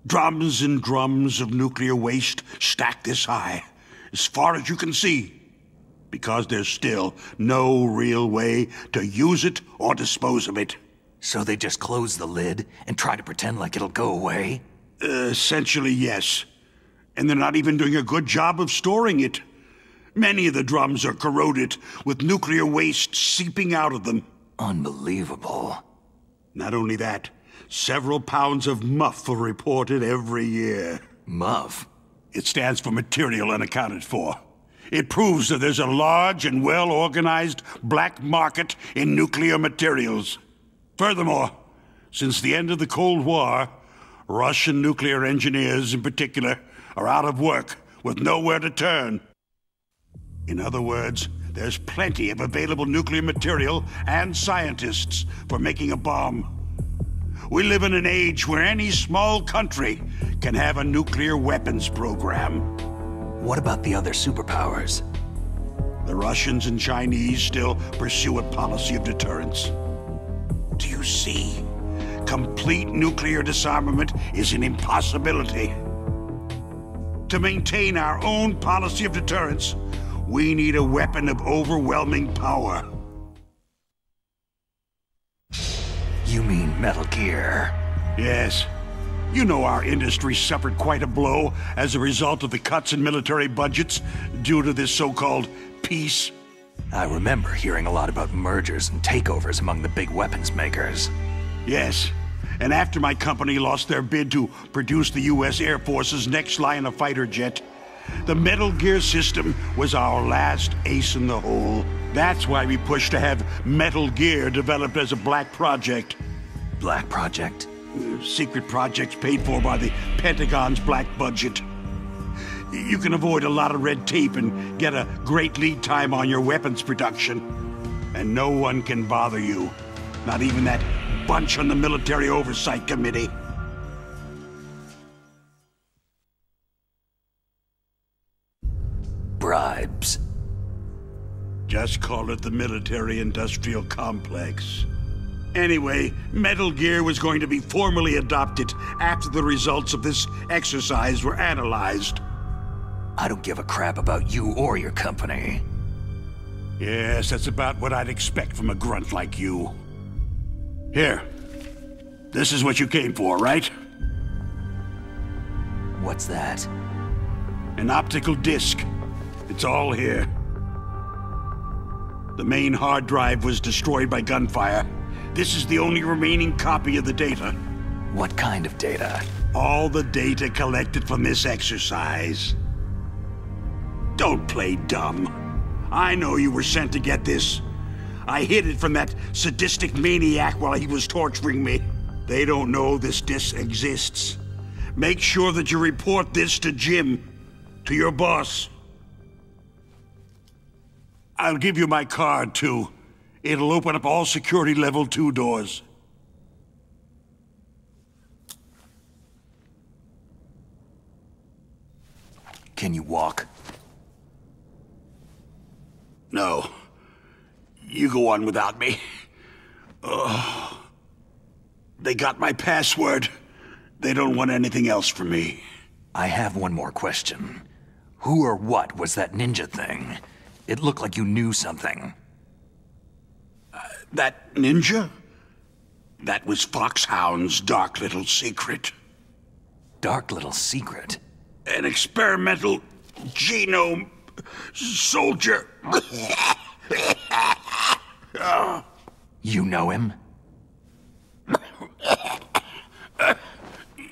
Speaker 13: Drums and drums of nuclear waste stacked this high, as far as you can see, because there's still no real way to use it or dispose of it.
Speaker 2: So they just close the lid and try to pretend like it'll go away?
Speaker 13: Essentially, yes. And they're not even doing a good job of storing it. Many of the drums are corroded, with nuclear waste seeping out of them.
Speaker 2: Unbelievable.
Speaker 13: Not only that, several pounds of MUF are reported every year.
Speaker 2: MUF?
Speaker 13: It stands for Material Unaccounted For. It proves that there's a large and well-organized black market in nuclear materials. Furthermore, since the end of the Cold War, Russian nuclear engineers in particular are out of work with nowhere to turn. In other words, there's plenty of available nuclear material and scientists for making a bomb. We live in an age where any small country can have a nuclear weapons program.
Speaker 2: What about the other superpowers?
Speaker 13: The Russians and Chinese still pursue a policy of deterrence. Do you see? Complete nuclear disarmament is an impossibility. To maintain our own policy of deterrence, we need a weapon of overwhelming power.
Speaker 2: You mean Metal Gear?
Speaker 13: Yes. You know our industry suffered quite a blow as a result of the cuts in military budgets due to this so-called peace.
Speaker 2: I remember hearing a lot about mergers and takeovers among the big weapons makers.
Speaker 13: Yes. And after my company lost their bid to produce the U.S. Air Force's next line of fighter jet, the Metal Gear system was our last ace in the hole. That's why we pushed to have Metal Gear developed as a black project.
Speaker 2: Black project?
Speaker 13: Secret projects paid for by the Pentagon's black budget. You can avoid a lot of red tape and get a great lead time on your weapons production. And no one can bother you. Not even that bunch on the Military Oversight Committee.
Speaker 2: Bribes.
Speaker 13: Just call it the military-industrial complex. Anyway, Metal Gear was going to be formally adopted after the results of this exercise were analyzed.
Speaker 2: I don't give a crap about you or your company.
Speaker 13: Yes, that's about what I'd expect from a grunt like you. Here. This is what you came for, right?
Speaker 2: What's that?
Speaker 13: An optical disc. It's all here. The main hard drive was destroyed by gunfire. This is the only remaining copy of the data.
Speaker 2: What kind of data?
Speaker 13: All the data collected from this exercise. Don't play dumb. I know you were sent to get this. I hid it from that sadistic maniac while he was torturing me. They don't know this disc exists. Make sure that you report this to Jim, to your boss. I'll give you my card, too. It'll open up all security level 2 doors.
Speaker 2: Can you walk?
Speaker 13: No. You go on without me. They got my password. They don't want anything else from me.
Speaker 2: I have one more question. Who or what was that ninja thing? It looked like you knew something.
Speaker 13: That ninja? That was Foxhound's dark little secret.
Speaker 2: Dark little secret?
Speaker 13: An experimental genome soldier.
Speaker 2: You know him?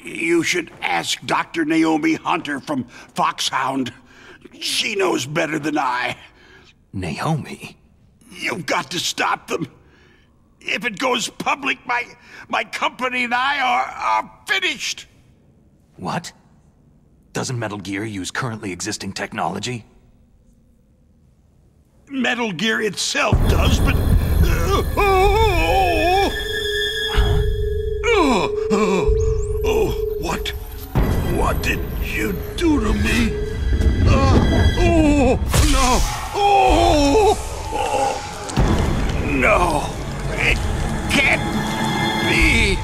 Speaker 13: You should ask Dr. Naomi Hunter from Foxhound. She knows better than I.
Speaker 2: Naomi?
Speaker 13: You've got to stop them. If it goes public, my company and I are finished.
Speaker 2: What? Doesn't Metal Gear use currently existing technology?
Speaker 13: Metal Gear itself does, but... What did you do to me? No, it can't be.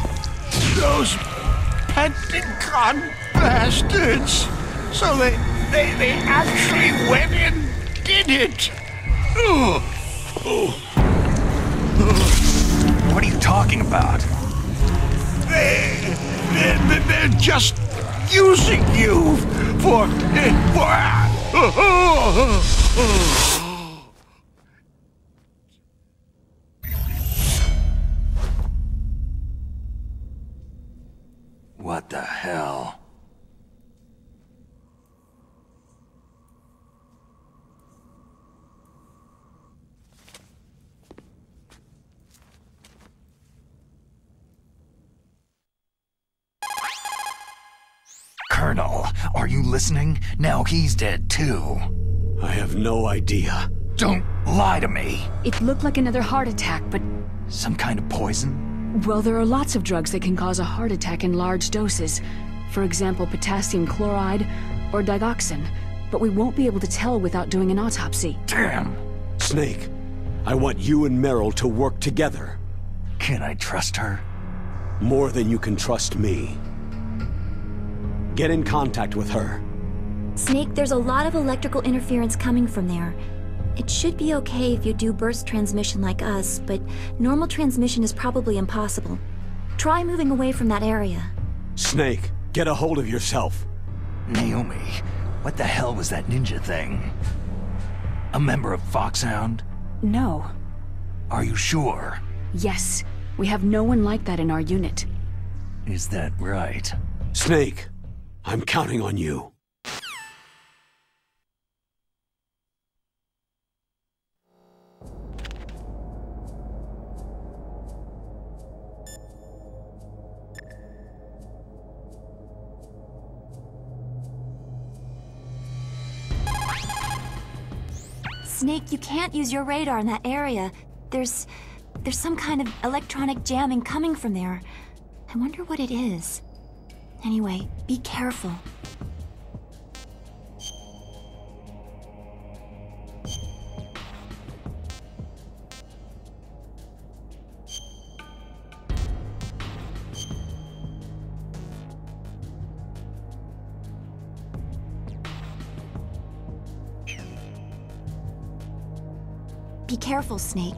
Speaker 13: Those Pentagon bastards. So they actually went and did it.
Speaker 2: What are you talking about?
Speaker 13: They're just using you for...
Speaker 2: What the hell? Colonel, are you listening? Now he's dead too.
Speaker 1: I have no idea.
Speaker 2: Don't lie to me.
Speaker 4: It looked like another heart attack, but...
Speaker 2: Some kind of poison?
Speaker 4: Well, there are lots of drugs that can cause a heart attack in large doses. For example, potassium chloride or digoxin. But we won't be able to tell without doing an autopsy.
Speaker 2: Damn!
Speaker 1: Snake, I want you and Meryl to work together.
Speaker 2: Can I trust her?
Speaker 1: More than you can trust me. Get in contact with her.
Speaker 5: Snake, there's a lot of electrical interference coming from there. It should be okay if you do burst transmission like us, but normal transmission is probably impossible. Try moving away from that area.
Speaker 1: Snake, get a hold of yourself.
Speaker 2: Naomi, what the hell was that ninja thing? A member of Foxhound?
Speaker 4: No.
Speaker 2: Are you sure?
Speaker 4: Yes. We have no one like that in our unit.
Speaker 2: Is that right?
Speaker 1: Snake, I'm counting on you.
Speaker 5: Snake, you can't use your radar in that area. There's some kind of electronic jamming coming from there. I wonder what it is. Anyway, be careful. Be careful, Snake.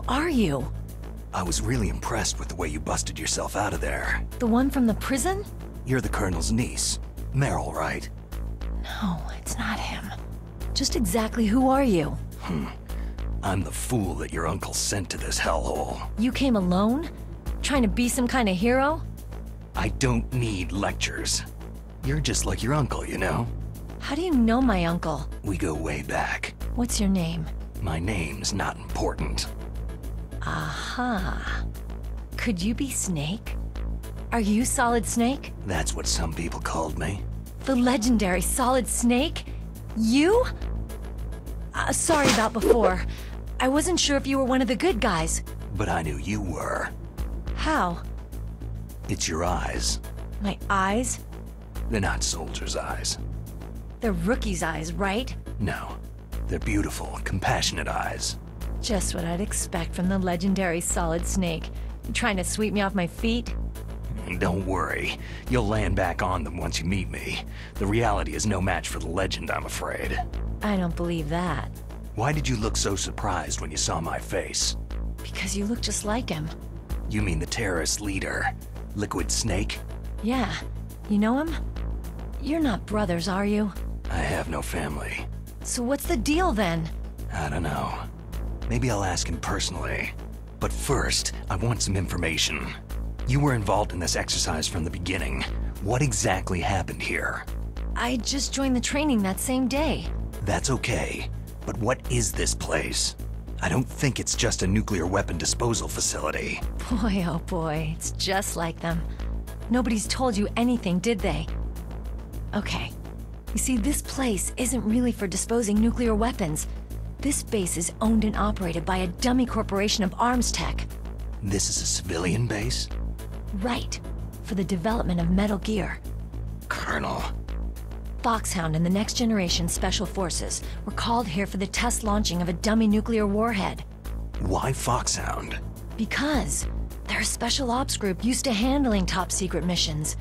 Speaker 11: are you?
Speaker 2: I was really impressed with the way you busted yourself out of there.
Speaker 11: The one from the prison?
Speaker 2: You're the Colonel's niece. Meryl, right?
Speaker 11: No, it's not him. Just exactly who are you?
Speaker 2: I'm the fool that your uncle sent to this hellhole.
Speaker 11: You came alone? Trying to be some kind of hero?
Speaker 2: I don't need lectures. You're just like your uncle, you know?
Speaker 11: How do you know my uncle?
Speaker 2: We go way back.
Speaker 11: What's your name?
Speaker 2: My name's not important.
Speaker 11: Aha. Could you be Snake? Are you Solid Snake?
Speaker 2: That's what some people called me.
Speaker 11: The legendary Solid Snake? You? Sorry about before. I wasn't sure if you were one of the good guys.
Speaker 2: But I knew you were.
Speaker 11: How?
Speaker 2: It's your eyes.
Speaker 11: My eyes?
Speaker 2: They're not soldiers' eyes.
Speaker 11: They're rookies' eyes, right?
Speaker 2: No. They're beautiful, compassionate eyes.
Speaker 11: Just what I'd expect from the legendary Solid Snake. You trying to sweep me off my feet?
Speaker 2: Don't worry. You'll land back on them once you meet me. The reality is no match for the legend, I'm afraid.
Speaker 11: I don't believe that.
Speaker 2: Why did you look so surprised when you saw my face?
Speaker 11: Because you look just like him.
Speaker 2: You mean the terrorist leader, Liquid Snake?
Speaker 11: Yeah. You know him? You're not brothers, are you?
Speaker 2: I have no family.
Speaker 11: So what's the deal then?
Speaker 2: I don't know. Maybe I'll ask him personally. But first, I want some information. You were involved in this exercise from the beginning. What exactly happened here?
Speaker 11: I just joined the training that same day.
Speaker 2: That's okay. But what is this place? I don't think it's just a nuclear weapon disposal facility.
Speaker 11: Boy, oh boy, it's just like them. Nobody's told you anything, did they? Okay. You see, this place isn't really for disposing nuclear weapons. This base is owned and operated by a dummy corporation of arms tech.
Speaker 2: This is a civilian base?
Speaker 11: Right. For the development of Metal Gear.
Speaker 2: Colonel.
Speaker 11: Foxhound and the Next Generation Special Forces were called here for the test launching of a dummy nuclear warhead.
Speaker 2: Why Foxhound?
Speaker 11: Because they're a special ops group used to handling top-secret missions.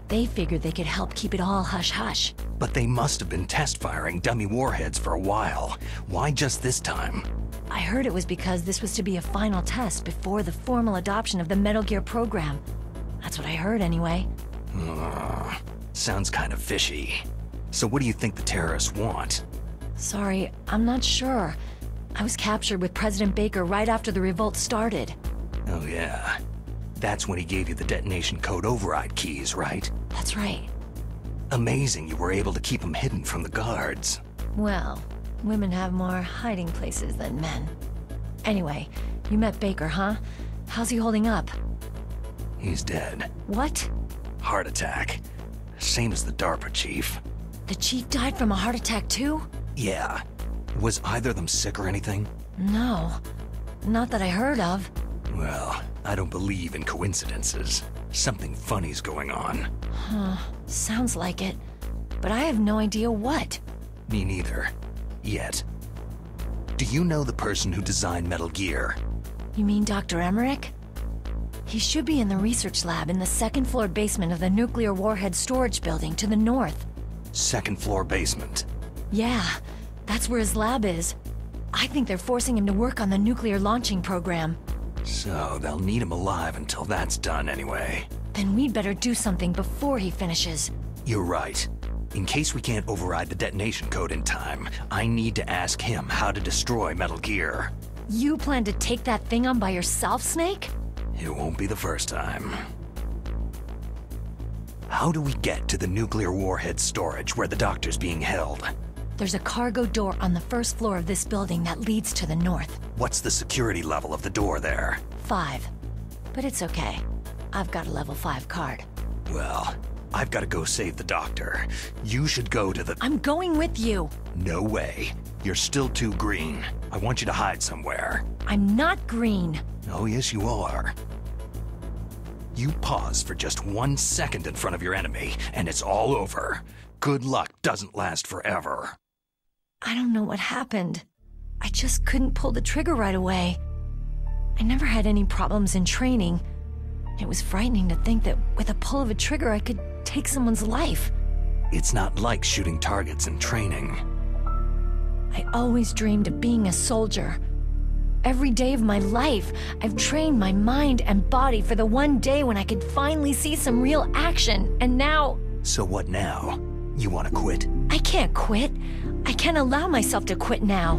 Speaker 11: They figured they could help keep it all hush-hush.
Speaker 2: But they must have been test-firing dummy warheads for a while. Why just this time?
Speaker 11: I heard it was because this was to be a final test before the formal adoption of the Metal Gear program. That's what I heard anyway.
Speaker 2: Sounds kind of fishy. So what do you think the terrorists want?
Speaker 11: Sorry, I'm not sure. I was captured with President Baker right after the revolt started.
Speaker 2: Oh yeah. That's when he gave you the detonation code override keys, right?
Speaker 11: That's right.
Speaker 2: Amazing you were able to keep them hidden from the guards.
Speaker 11: Well, women have more hiding places than men. Anyway, you met Baker, huh? How's he holding up?
Speaker 2: He's dead.
Speaker 11: What?
Speaker 2: Heart attack. Same as the DARPA chief.
Speaker 11: The chief died from a heart attack too?
Speaker 2: Yeah. Was either of them sick or anything?
Speaker 11: No. Not that I heard of.
Speaker 2: Well, I don't believe in coincidences. Something funny's going on.
Speaker 11: Huh. Sounds like it. But I have no idea what.
Speaker 2: Me neither. Yet. Do you know the person who designed Metal Gear?
Speaker 11: You mean Dr. Emmerich? He should be in the research lab in the second-floor basement of the nuclear warhead storage building to the north.
Speaker 2: Second-floor basement?
Speaker 11: Yeah, that's where his lab is. I think they're forcing him to work on the nuclear launching program.
Speaker 2: So they'll need him alive until that's done anyway.
Speaker 11: Then we'd better do something before he finishes.
Speaker 2: You're right. In case we can't override the detonation code in time, I need to ask him how to destroy Metal Gear.
Speaker 11: You plan to take that thing on by yourself, Snake?
Speaker 2: It won't be the first time. How do we get to the nuclear warhead storage where the doctor's being held?
Speaker 11: There's a cargo door on the first floor of this building that leads to the north.
Speaker 2: What's the security level of the door there?
Speaker 11: 5. But it's okay. I've got a level 5 card.
Speaker 2: Well, I've got to go save the doctor. You should go to the...
Speaker 11: I'm going with you!
Speaker 2: No way. You're still too green. I want you to hide somewhere.
Speaker 11: I'm not green.
Speaker 2: Oh, yes, you are. You pause for just 1 second in front of your enemy, and it's all over. Good luck doesn't last forever.
Speaker 11: I don't know what happened. I just couldn't pull the trigger right away. I never had any problems in training. It was frightening to think that with a pull of a trigger I could take someone's life.
Speaker 2: It's not like shooting targets in training.
Speaker 11: I always dreamed of being a soldier. every day of my life. I've trained my mind and body for the one day when I could finally see some real action, and now...
Speaker 2: So what now? You want to quit?
Speaker 11: I can't quit. I can't allow myself to quit now.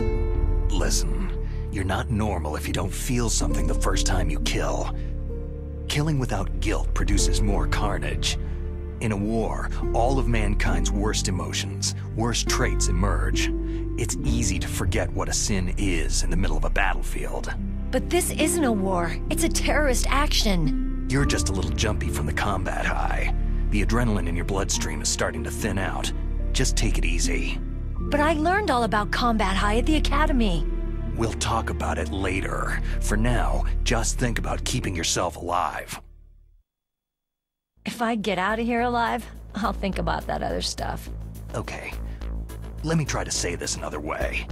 Speaker 2: Listen, you're not normal if you don't feel something the first time you kill. Killing without guilt produces more carnage. In a war, all of mankind's worst emotions, worst traits emerge. It's easy to forget what a sin is in the middle of a battlefield.
Speaker 11: But this isn't a war. It's a terrorist action.
Speaker 2: You're just a little jumpy from the combat high. The adrenaline in your bloodstream is starting to thin out. Just take it easy.
Speaker 11: But I learned all about combat high at the academy.
Speaker 2: We'll talk about it later. For now, just think about keeping yourself alive.
Speaker 11: If I get out of here alive, I'll think about that other stuff.
Speaker 2: Okay. Let me try to say this another way.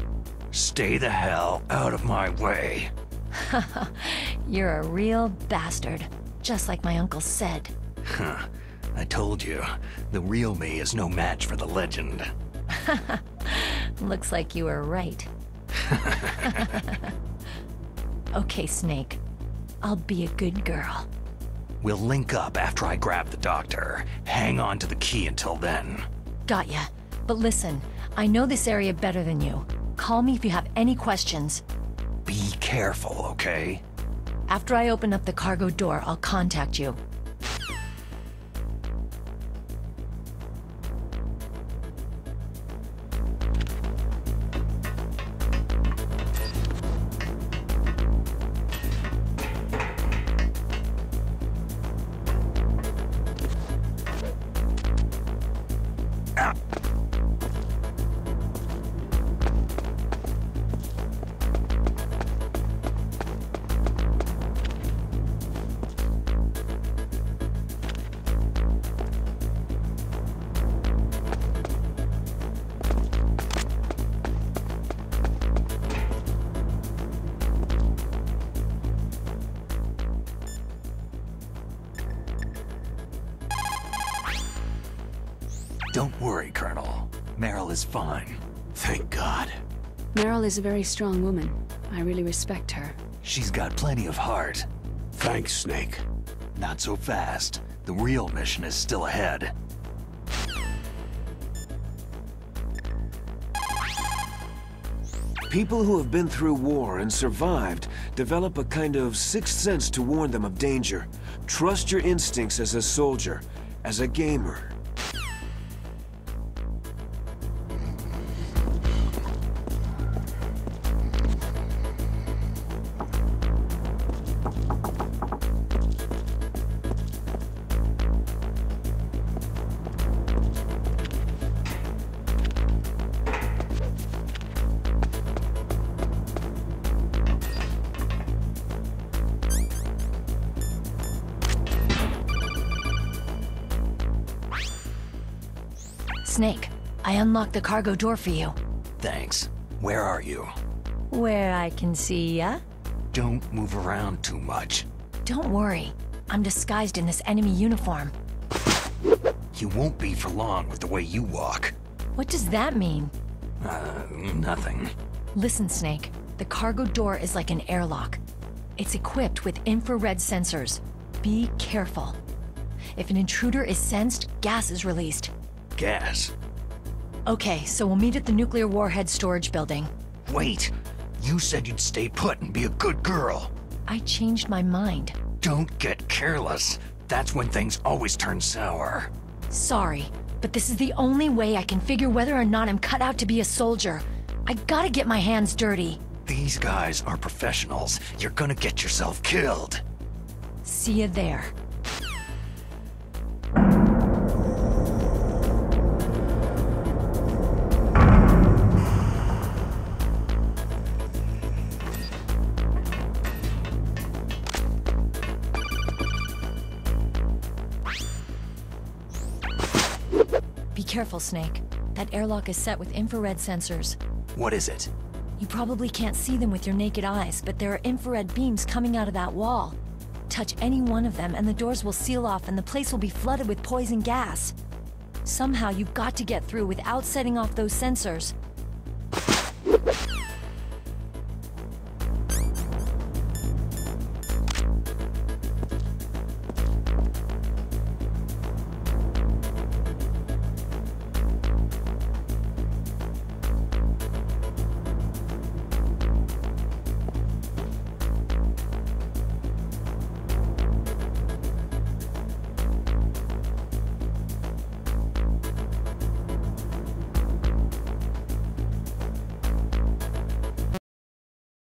Speaker 2: Stay the hell out of my way.
Speaker 11: You're a real bastard. Just like my uncle said.
Speaker 2: Huh. I told you, the real me is no match for the legend.
Speaker 11: Looks like you were right. Okay, Snake. I'll be a good girl.
Speaker 2: We'll link up after I grab the doctor. Hang on to the key until then.
Speaker 11: Got ya. But listen, I know this area better than you. Call me if you have any questions.
Speaker 2: Be careful, okay?
Speaker 11: After I open up the cargo door, I'll contact you.
Speaker 2: Don't worry, Colonel. Meryl is fine.
Speaker 1: Thank God.
Speaker 4: Meryl is a very strong woman. I really respect her.
Speaker 2: She's got plenty of heart.
Speaker 1: Thanks, Snake.
Speaker 2: Not so fast. The real mission is still ahead.
Speaker 3: People who have been through war and survived develop a kind of sixth sense to warn them of danger. Trust your instincts as a soldier, as a gamer.
Speaker 11: Snake, I unlocked the cargo door for you.
Speaker 2: Thanks. Where are you?
Speaker 11: Where I can see ya?
Speaker 2: Don't move around too much.
Speaker 11: Don't worry. I'm disguised in this enemy uniform.
Speaker 2: You won't be for long with the way you walk.
Speaker 11: What does that mean?
Speaker 2: Nothing.
Speaker 11: Listen, Snake. The cargo door is like an airlock. It's equipped with infrared sensors. Be careful. If an intruder is sensed, gas is released.
Speaker 2: Gas?
Speaker 11: Okay, so we'll meet at the nuclear warhead storage building.
Speaker 2: Wait! You said you'd stay put and be a good girl.
Speaker 11: I changed my mind.
Speaker 2: Don't get careless. That's when things always turn sour.
Speaker 11: Sorry, but this is the only way I can figure whether or not I'm cut out to be a soldier. I gotta get my hands dirty.
Speaker 2: These guys are professionals. You're gonna get yourself killed.
Speaker 11: See you there. Be careful, Snake. That airlock is set with infrared sensors.
Speaker 2: What is it?
Speaker 11: You probably can't see them with your naked eyes, but there are infrared beams coming out of that wall. Touch any one of them and the doors will seal off and the place will be flooded with poison gas. Somehow you've got to get through without setting off those sensors.